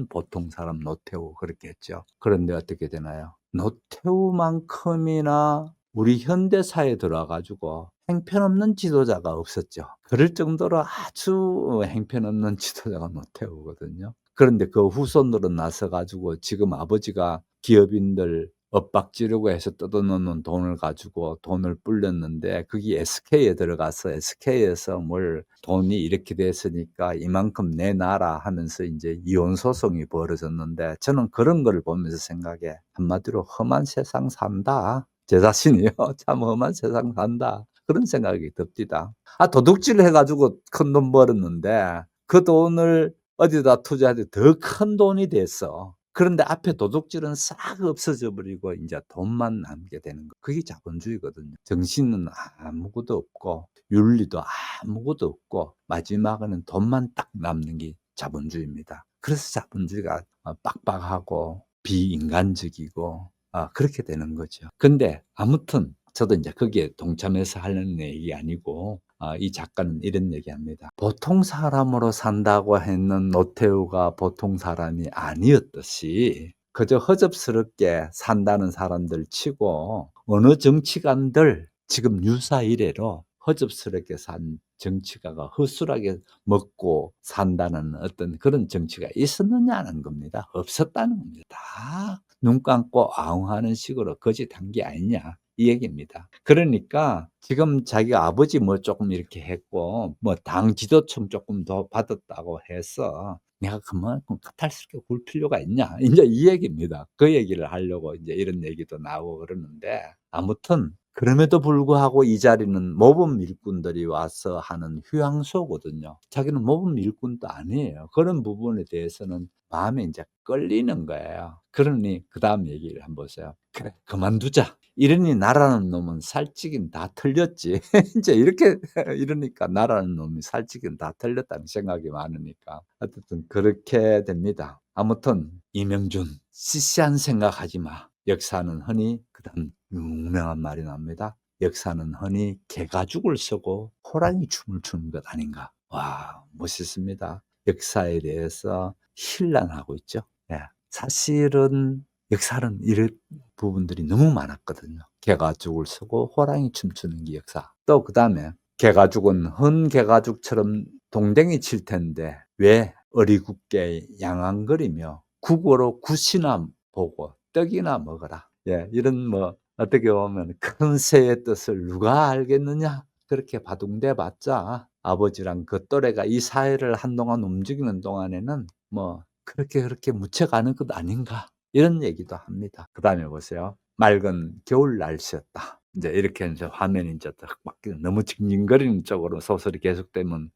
보통 사람 노태우 그렇게 했죠. 그런데 어떻게 되나요? 노태우만큼이나 우리 현대사에 들어와 가지고 행편없는 지도자가 없었죠. 그럴 정도로 아주 행편없는 지도자가 노태우거든요. 그런데 그 후손으로 나서 가지고 지금 아버지가 기업인들 엇박지르고 해서 뜯어놓는 돈을 가지고 돈을 불렸는데 그게 SK에 들어가서 SK에서 뭘 돈이 이렇게 됐으니까 이만큼 내놔라 하면서 이제 이혼 소송이 벌어졌는데 저는 그런 걸 보면서 생각해. 한마디로 험한 세상 산다. 제 자신이요. 참 험한 세상 산다. 그런 생각이 듭디다. 도둑질 해가지고 큰 돈 벌었는데 그 돈을 어디다 투자해도 더 큰 돈이 됐어. 그런데 앞에 도둑질은 싹 없어져 버리고 이제 돈만 남게 되는 거. 그게 자본주의거든요. 정신은 아무것도 없고 윤리도 아무것도 없고 마지막에는 돈만 딱 남는 게 자본주의입니다. 그래서 자본주의가 빡빡하고 비인간적이고 그렇게 되는 거죠. 근데 아무튼 저도 이제 거기에 동참해서 하려는 얘기 아니고 이 작가는 이런 얘기합니다. 보통 사람으로 산다고 했는 노태우가 보통 사람이 아니었듯이 그저 허접스럽게 산다는 사람들 치고 어느 정치관들 지금 유사 이래로 허접스럽게 산 정치가가 허술하게 먹고 산다는 어떤 그런 정치가 있었느냐는 겁니다. 없었다는 겁니다. 다 눈 감고 아웅하는 식으로 거짓한 게 아니냐. 이 얘기입니다. 그러니까 지금 자기가 아버지 뭐 조금 이렇게 했고 뭐 당 지도층 조금 더 받았다고 해서 내가 그만큼 까탈스럽게 굴 필요가 있냐 이제 이 얘기입니다. 그 얘기를 하려고 이제 이런 얘기도 나오고 그러는데 아무튼 그럼에도 불구하고 이 자리는 모범 일꾼들이 와서 하는 휴양소거든요. 자기는 모범 일꾼도 아니에요. 그런 부분에 대해서는 마음에 이제 끌리는 거예요. 그러니 그다음 얘기를 한번 보세요. 그래 그만두자. 이러니 나라는 놈은 살찌긴 다 틀렸지. 이제 이렇게 이러니까 나라는 놈이 살찌긴 다 틀렸다는 생각이 많으니까 어쨌든 그렇게 됩니다. 아무튼 이명준 시시한 생각하지 마. 역사는 흔히 그다음 유명한 말이 나옵니다. 역사는 흔히 개가죽을 쓰고 호랑이 춤을 추는 것 아닌가. 와 멋있습니다. 역사에 대해서 신란하고 있죠. 예. 사실은 역사는 이런 부분들이 너무 많았거든요. 개가죽을 쓰고 호랑이 춤추는 게 역사. 또 그다음에 개가죽은 헌 개가죽처럼 동댕이 칠 텐데 왜 어리굽게 양앙거리며 국어로 굿이나 보고 떡이나 먹어라. 예, 이런 뭐 어떻게 보면 큰 새의 뜻을 누가 알겠느냐? 그렇게 바둥대 봤자 아버지랑 그 또래가 이 사회를 한동안 움직이는 동안에는 뭐 그렇게 묻혀가는 것 아닌가 이런 얘기도 합니다. 그다음에 보세요. 맑은 겨울 날씨였다. 이제 이렇게 이제 화면이 이제 딱 바뀌는 너무 징징거리는 쪽으로 소설이 계속되면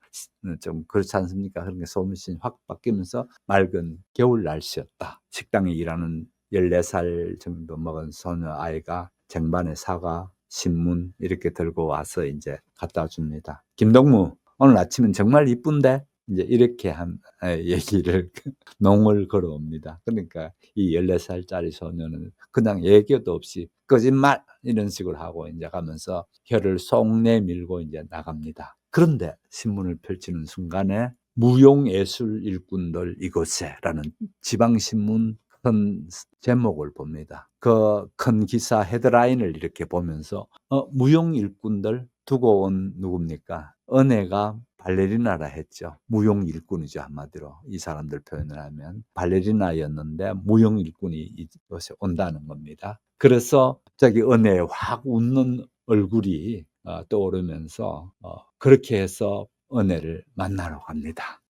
좀 그렇지 않습니까? 그런 게 소문이 확 바뀌면서 맑은 겨울 날씨였다. 식당에 일하는 14살 정도 먹은 소녀 아이가 쟁반에 사과, 신문 이렇게 들고 와서 이제 갖다 줍니다. 김동무 오늘 아침은 정말 이쁜데 이제 이렇게 한 얘기를 농을 걸어옵니다. 그러니까 이 14살짜리 소녀는 그냥 얘기도 없이 거짓말 이런 식으로 하고 이제 가면서 혀를 속 내밀고 이제 나갑니다. 그런데 신문을 펼치는 순간에 무용예술 일꾼들 이곳에라는 지방신문 큰 제목을 봅니다. 그 큰 기사 헤드라인을 이렇게 보면서 무용 일꾼들 두고 온 누굽니까? 은혜가 발레리나라 했죠. 무용 일꾼이죠 한마디로 이 사람들 표현을 하면 발레리나였는데 무용 일꾼이 이곳에 온다는 겁니다. 그래서 갑자기 은혜에 확 웃는 얼굴이 떠오르면서 그렇게 해서 은혜를 만나러 갑니다.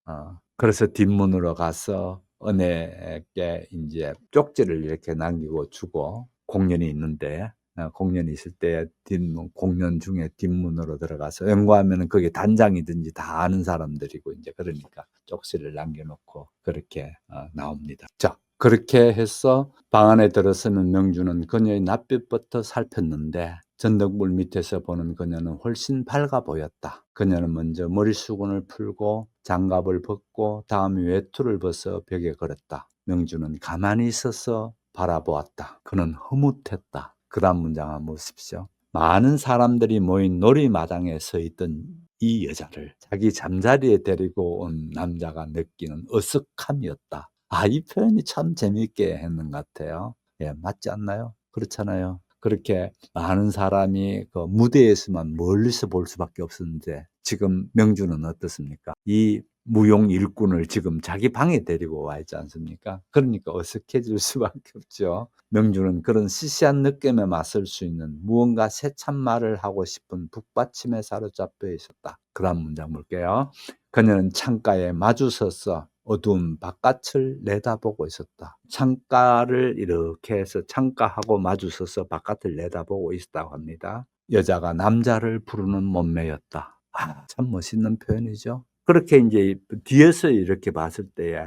그래서 뒷문으로 가서 은혜에게 이제 쪽지를 이렇게 남기고 주고 공연이 있는데 공연이 있을 때 뒷문 공연 중에 뒷문으로 들어가서 연구하면은 그게 단장이든지 다 아는 사람들이고 이제 그러니까 쪽지를 남겨놓고 그렇게 나옵니다. 자 그렇게 해서 방 안에 들어서는 명주는 그녀의 낯빛부터 살폈는데 전등불 밑에서 보는 그녀는 훨씬 밝아 보였다. 그녀는 먼저 머리수건을 풀고 장갑을 벗고 다음에 외투를 벗어 벽에 걸었다. 명주는 가만히 있어서 바라보았다. 그는 흐뭇했다. 그 다음 문장 한번 보십시오. 많은 사람들이 모인 놀이마당에 서 있던 이 여자를 자기 잠자리에 데리고 온 남자가 느끼는 어색함이었다. 이 표현이 참 재미있게 했는 것 같아요. 예, 맞지 않나요? 그렇잖아요. 그렇게 많은 사람이 그 무대에서만 멀리서 볼 수밖에 없었는데 지금 명주는 어떻습니까? 이 무용 일꾼을 지금 자기 방에 데리고 와 있지 않습니까? 그러니까 어색해질 수밖에 없죠. 명주는 그런 시시한 느낌에 맞설 수 있는 무언가 새참 말을 하고 싶은 북받침에 사로잡혀 있었다. 그 다음 문장 볼게요. 그녀는 창가에 마주서서 어두운 바깥을 내다보고 있었다. 창가를 이렇게 해서 창가하고 마주서서 바깥을 내다보고 있었다고 합니다. 여자가 남자를 부르는 몸매였다. 참 멋있는 표현이죠. 그렇게 이제 뒤에서 이렇게 봤을 때에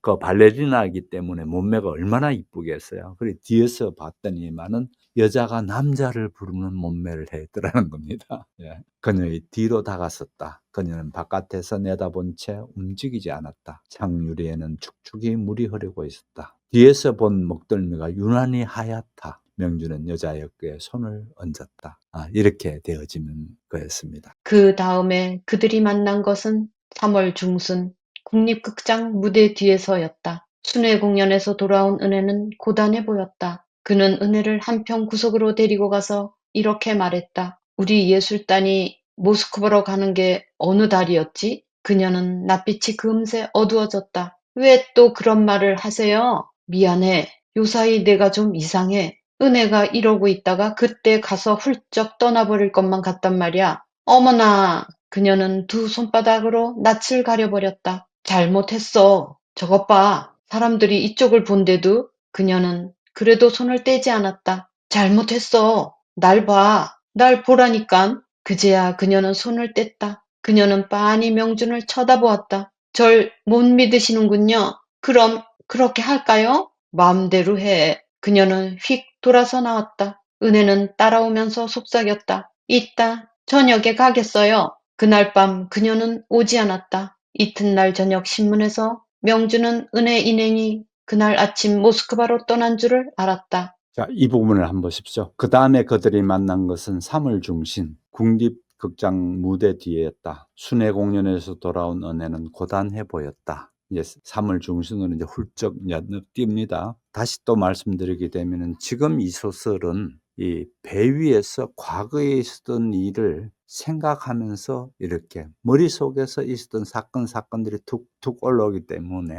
그 발레리나이기 때문에 몸매가 얼마나 이쁘겠어요. 그래 뒤에서 봤더니만은 여자가 남자를 부르는 몸매를 했더라는 겁니다. 예. 그녀의 뒤로 다가섰다. 그녀는 바깥에서 내다본 채 움직이지 않았다. 창유리에는 축축이 물이 흐르고 있었다. 뒤에서 본 목덜미가 유난히 하얗다. 명주는 여자의 어깨에 손을 얹었다. 이렇게 되어지는 거였습니다. 그 다음에 그들이 만난 것은 3월 중순 국립극장 무대 뒤에서였다. 순회 공연에서 돌아온 은혜는 고단해 보였다. 그는 은혜를 한편 구석으로 데리고 가서 이렇게 말했다. 우리 예술단이 모스크바로 가는 게 어느 달이었지? 그녀는 낯빛이 금세 어두워졌다. 왜 또 그런 말을 하세요? 미안해. 요사이 내가 좀 이상해. 은혜가 이러고 있다가 그때 가서 훌쩍 떠나버릴 것만 같단 말이야. 어머나! 그녀는 두 손바닥으로 낯을 가려버렸다. 잘못했어. 저것 봐. 사람들이 이쪽을 본데도 그녀는 그래도 손을 떼지 않았다. 잘못했어. 날 봐. 날 보라니깐. 그제야 그녀는 손을 뗐다. 그녀는 빤히 명준을 쳐다보았다. 절 못 믿으시는군요. 그럼 그렇게 할까요? 마음대로 해. 그녀는 휙 돌아서 나왔다. 은혜는 따라오면서 속삭였다. 이따 저녁에 가겠어요. 그날 밤 그녀는 오지 않았다. 이튿날 저녁 신문에서 명주는 은혜 인행이 그날 아침 모스크바로 떠난 줄을 알았다. 자, 이 부분을 한번 보십시오. 그 다음에 그들이 만난 것은 3월 중신 국립극장 무대 뒤에였다. 순회 공연에서 돌아온 은혜는 고단해 보였다. 이제 3월 중순으로 이제 훌쩍 이제 뛵니다. 다시 또 말씀드리게 되면은 지금 이 소설은 이 배 위에서 과거에 있었던 일을 생각하면서 이렇게 머릿속에서 있었던 사건들이 툭툭 올라오기 때문에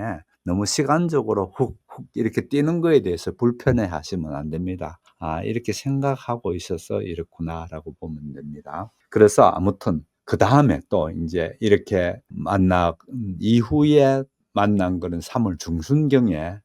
너무 시간적으로 훅훅 이렇게 뛰는 거에 대해서 불편해 하시면 안 됩니다. 이렇게 생각하고 있어서 이렇구나라고 보면 됩니다. 그래서 아무튼 그다음에 또 인제 이렇게 이후에 만난 거는 3월 중순경에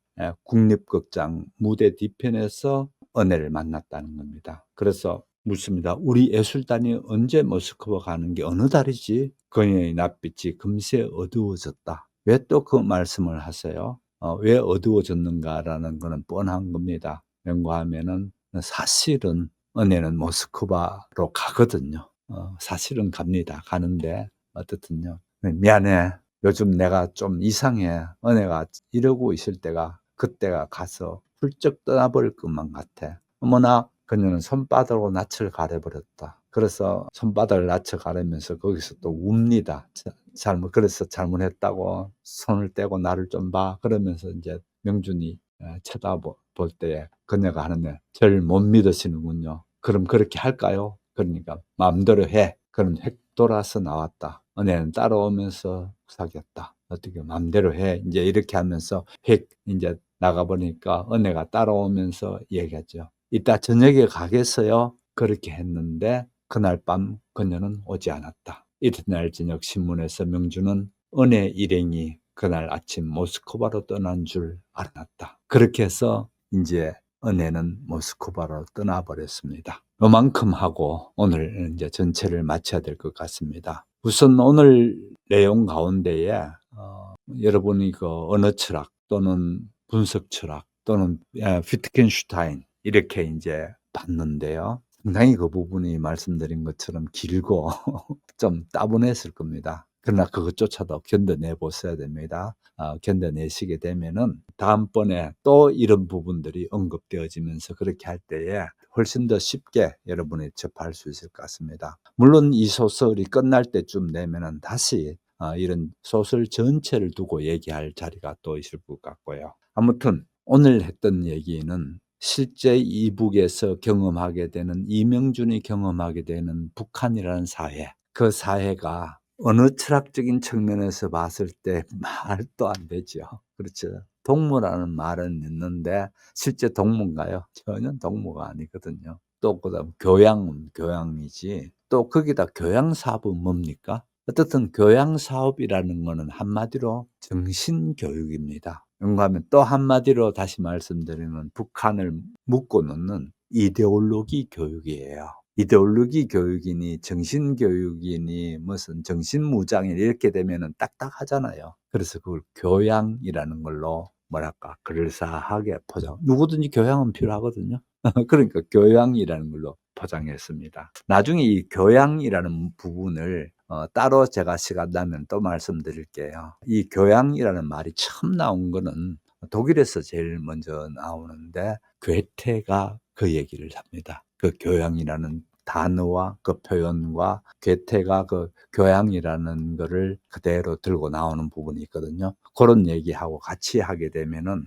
국립극장 무대 뒤편에서 은혜를 만났다는 겁니다. 그래서 묻습니다. "우리 예술단이 언제 모스크바 가는 게 어느 달이지?" 그녀의 낯빛이 금세 어두워졌다. 왜 또 그 말씀을 하세요? 왜 어두워졌는가라는 거는 뻔한 겁니다. 왜인가 하면은 사실은 은혜는 모스크바로 가거든요. 사실은 갑니다. 가는데 어떻든요. "미안해. 요즘 내가 좀 이상해. 은혜가 이러고 있을 때가 그때가 가서 훌쩍 떠나버릴 것만 같아." 어머나 그녀는 손바닥으로 낯을 가려버렸다. 그래서 손바닥을 낯을 가리면서 거기서 또 웁니다. 그래서 잘못했다고 손을 떼고 나를 좀 봐. 그러면서 이제 명준이 쳐다볼 때에 그녀가 하는데 절 못 믿으시는군요. 그럼 그렇게 할까요? 그러니까 마음대로 해. 그럼 획 돌아서 나왔다. 은혜는 따라오면서 사귀었다. 어떻게 마음대로 해. 이제 이렇게 하면서 획 이제 나가보니까 은혜가 따라오면서 얘기하죠. 이따 저녁에 가겠어요? 그렇게 했는데 그날 밤 그녀는 오지 않았다. 이튿날 저녁 신문에서 명주는 은혜 일행이 그날 아침 모스크바로 떠난 줄 알았다. 그렇게 해서 이제 은혜는 모스크바로 떠나버렸습니다. 요만큼 하고 오늘 이제 전체를 마쳐야 될 것 같습니다. 우선 오늘 내용 가운데에 여러분이 그 언어 철학 또는 분석 철학 또는 위트겐슈타인 이렇게 이제 봤는데요. 상당히 그 부분이 말씀드린 것처럼 길고 좀 따분했을 겁니다. 그러나 그것조차도 견뎌내 보셔야 됩니다. 견뎌내시게 되면은 다음번에 또 이런 부분들이 언급되어지면서 그렇게 할 때에 훨씬 더 쉽게 여러분이 접할 수 있을 것 같습니다. 물론 이 소설이 끝날 때쯤 되면은 다시 이런 소설 전체를 두고 얘기할 자리가 또 있을 것 같고요. 아무튼 오늘 했던 얘기는 실제 이북에서 경험하게 되는, 이명준이 경험하게 되는 북한이라는 사회, 그 사회가 어느 철학적인 측면에서 봤을 때 말도 안 되죠. 그렇죠. 동무라는 말은 있는데 실제 동무인가요? 전혀 동무가 아니거든요. 또 그다음 교양은 교양이지, 또 거기다 교양 사업은 뭡니까? 어떻든 교양 사업이라는 거는 한마디로 정신 교육입니다. 뭔가 하면 또 한마디로 다시 말씀드리면 북한을 묶어 놓는 이데올로기 교육이에요. 이데올로기 교육이니 정신 교육이니 무슨 정신 무장이니 이렇게 되면은 딱딱하잖아요. 그래서 그걸 교양이라는 걸로 뭐랄까 그럴싸하게 포장. 누구든지 교양은 필요하거든요. 그러니까 교양이라는 걸로 포장했습니다. 나중에 이 교양이라는 부분을 따로 제가 시간 나면 또 말씀드릴게요. 이 교양이라는 말이 처음 나온 거는 독일에서 제일 먼저 나오는데 괴테가 그 얘기를 합니다. 그 교양이라는 단어와 그 표현과 괴테가 그 교양이라는 거를 그대로 들고 나오는 부분이 있거든요. 그런 얘기하고 같이 하게 되면은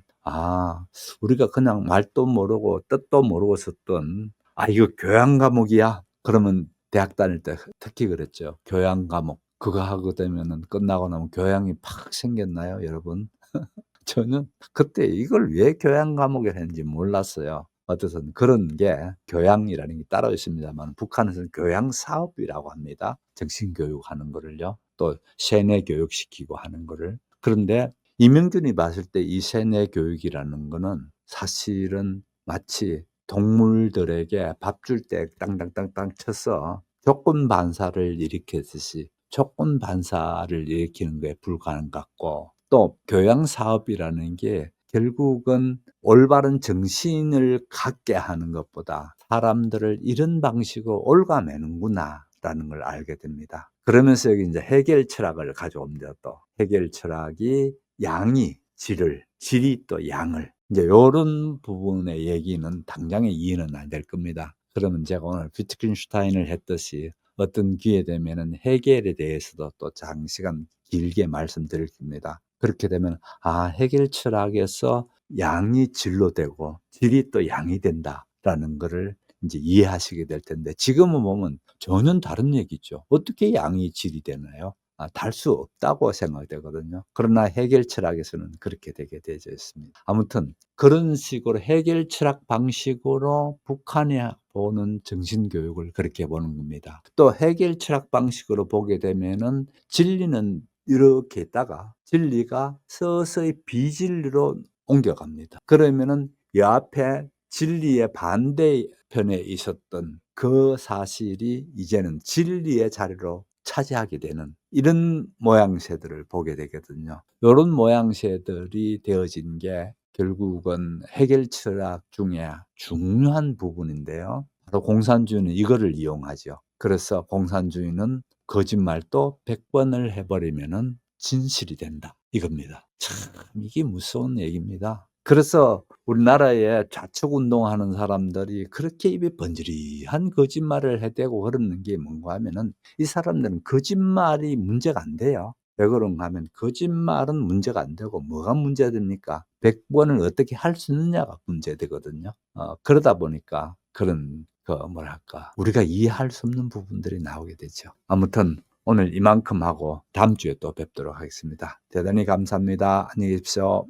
우리가 그냥 말도 모르고 뜻도 모르고 썼던 이거 교양 과목이야. 그러면 대학 다닐 때 특히 그랬죠. 교양 과목. 그거 하게 되면은 끝나고 나면 교양이 팍 생겼나요, 여러분? 저는 그때 이걸 왜 교양 과목을 했는지 몰랐어요. 어쨌든 그런 게 교양이라는 게 따로 있습니다만 북한에서는 교양 사업이라고 합니다. 정신교육하는 거를요. 또 세뇌 교육시키고 하는 거를. 그런데 이명준이 봤을 때 이 세뇌 교육이라는 거는 사실은 마치 동물들에게 밥 줄 때 땅땅땅땅 쳐서 조건 반사를 일으키듯이 조건 반사를 일으키는 거에 불과한 것 같고, 또 교양 사업이라는 게 결국은 올바른 정신을 갖게 하는 것보다 사람들을 이런 방식으로 옭아매는구나라는 걸 알게 됩니다. 그러면서 여기 이제 해결 철학을 가져옵니다. 또 해결 철학이 양이 질을, 질이 또 양을, 이제 요런 부분의 얘기는 당장에 이해는 안 될 겁니다. 그러면 제가 오늘 비트겐슈타인을 했듯이 어떤 기회 되면은 해겔에 대해서도 또 장시간 길게 말씀드릴 겁니다. 그렇게 되면 해겔 철학에서 양이 질로 되고 질이 또 양이 된다라는 거를 이제 이해하시게 될 텐데, 지금은 보면 전혀 다른 얘기죠. 어떻게 양이 질이 되나요? 달 수 없다고 생각되거든요. 그러나 해겔 철학에서는 그렇게 되게 되어 있습니다. 아무튼 그런 식으로 해겔 철학 방식으로 북한이 보는 정신교육을 그렇게 보는 겁니다. 또 해겔 철학 방식으로 보게 되면은 진리는 이렇게 있다가 진리가 서서히 비진리로 옮겨갑니다. 그러면은 옆에 진리의 반대편에 있었던 그 사실이 이제는 진리의 자리로 차지하게 되는 이런 모양새들을 보게 되거든요. 이런 모양새들이 되어진 게 결국은 해결 철학 중에 중요한 부분인데요. 바로 공산주의는 이거를 이용하죠. 그래서 공산주의는 거짓말도 100번을 해버리면은 진실이 된다, 이겁니다. 참 이게 무서운 얘기입니다. 그래서 우리나라에 좌측 운동하는 사람들이 그렇게 입에 번지르한 거짓말을 해대고 그러는 게 뭔가 하면은 이 사람들은 거짓말이 문제가 안 돼요. 왜 그런가 하면 거짓말은 문제가 안 되고 뭐가 문제됩니까? 100번을 어떻게 할 수 있느냐가 문제되거든요. 그러다 보니까 그런 우리가 이해할 수 없는 부분들이 나오게 되죠. 아무튼 오늘 이만큼 하고 다음 주에 또 뵙도록 하겠습니다. 대단히 감사합니다. 안녕히 계십시오.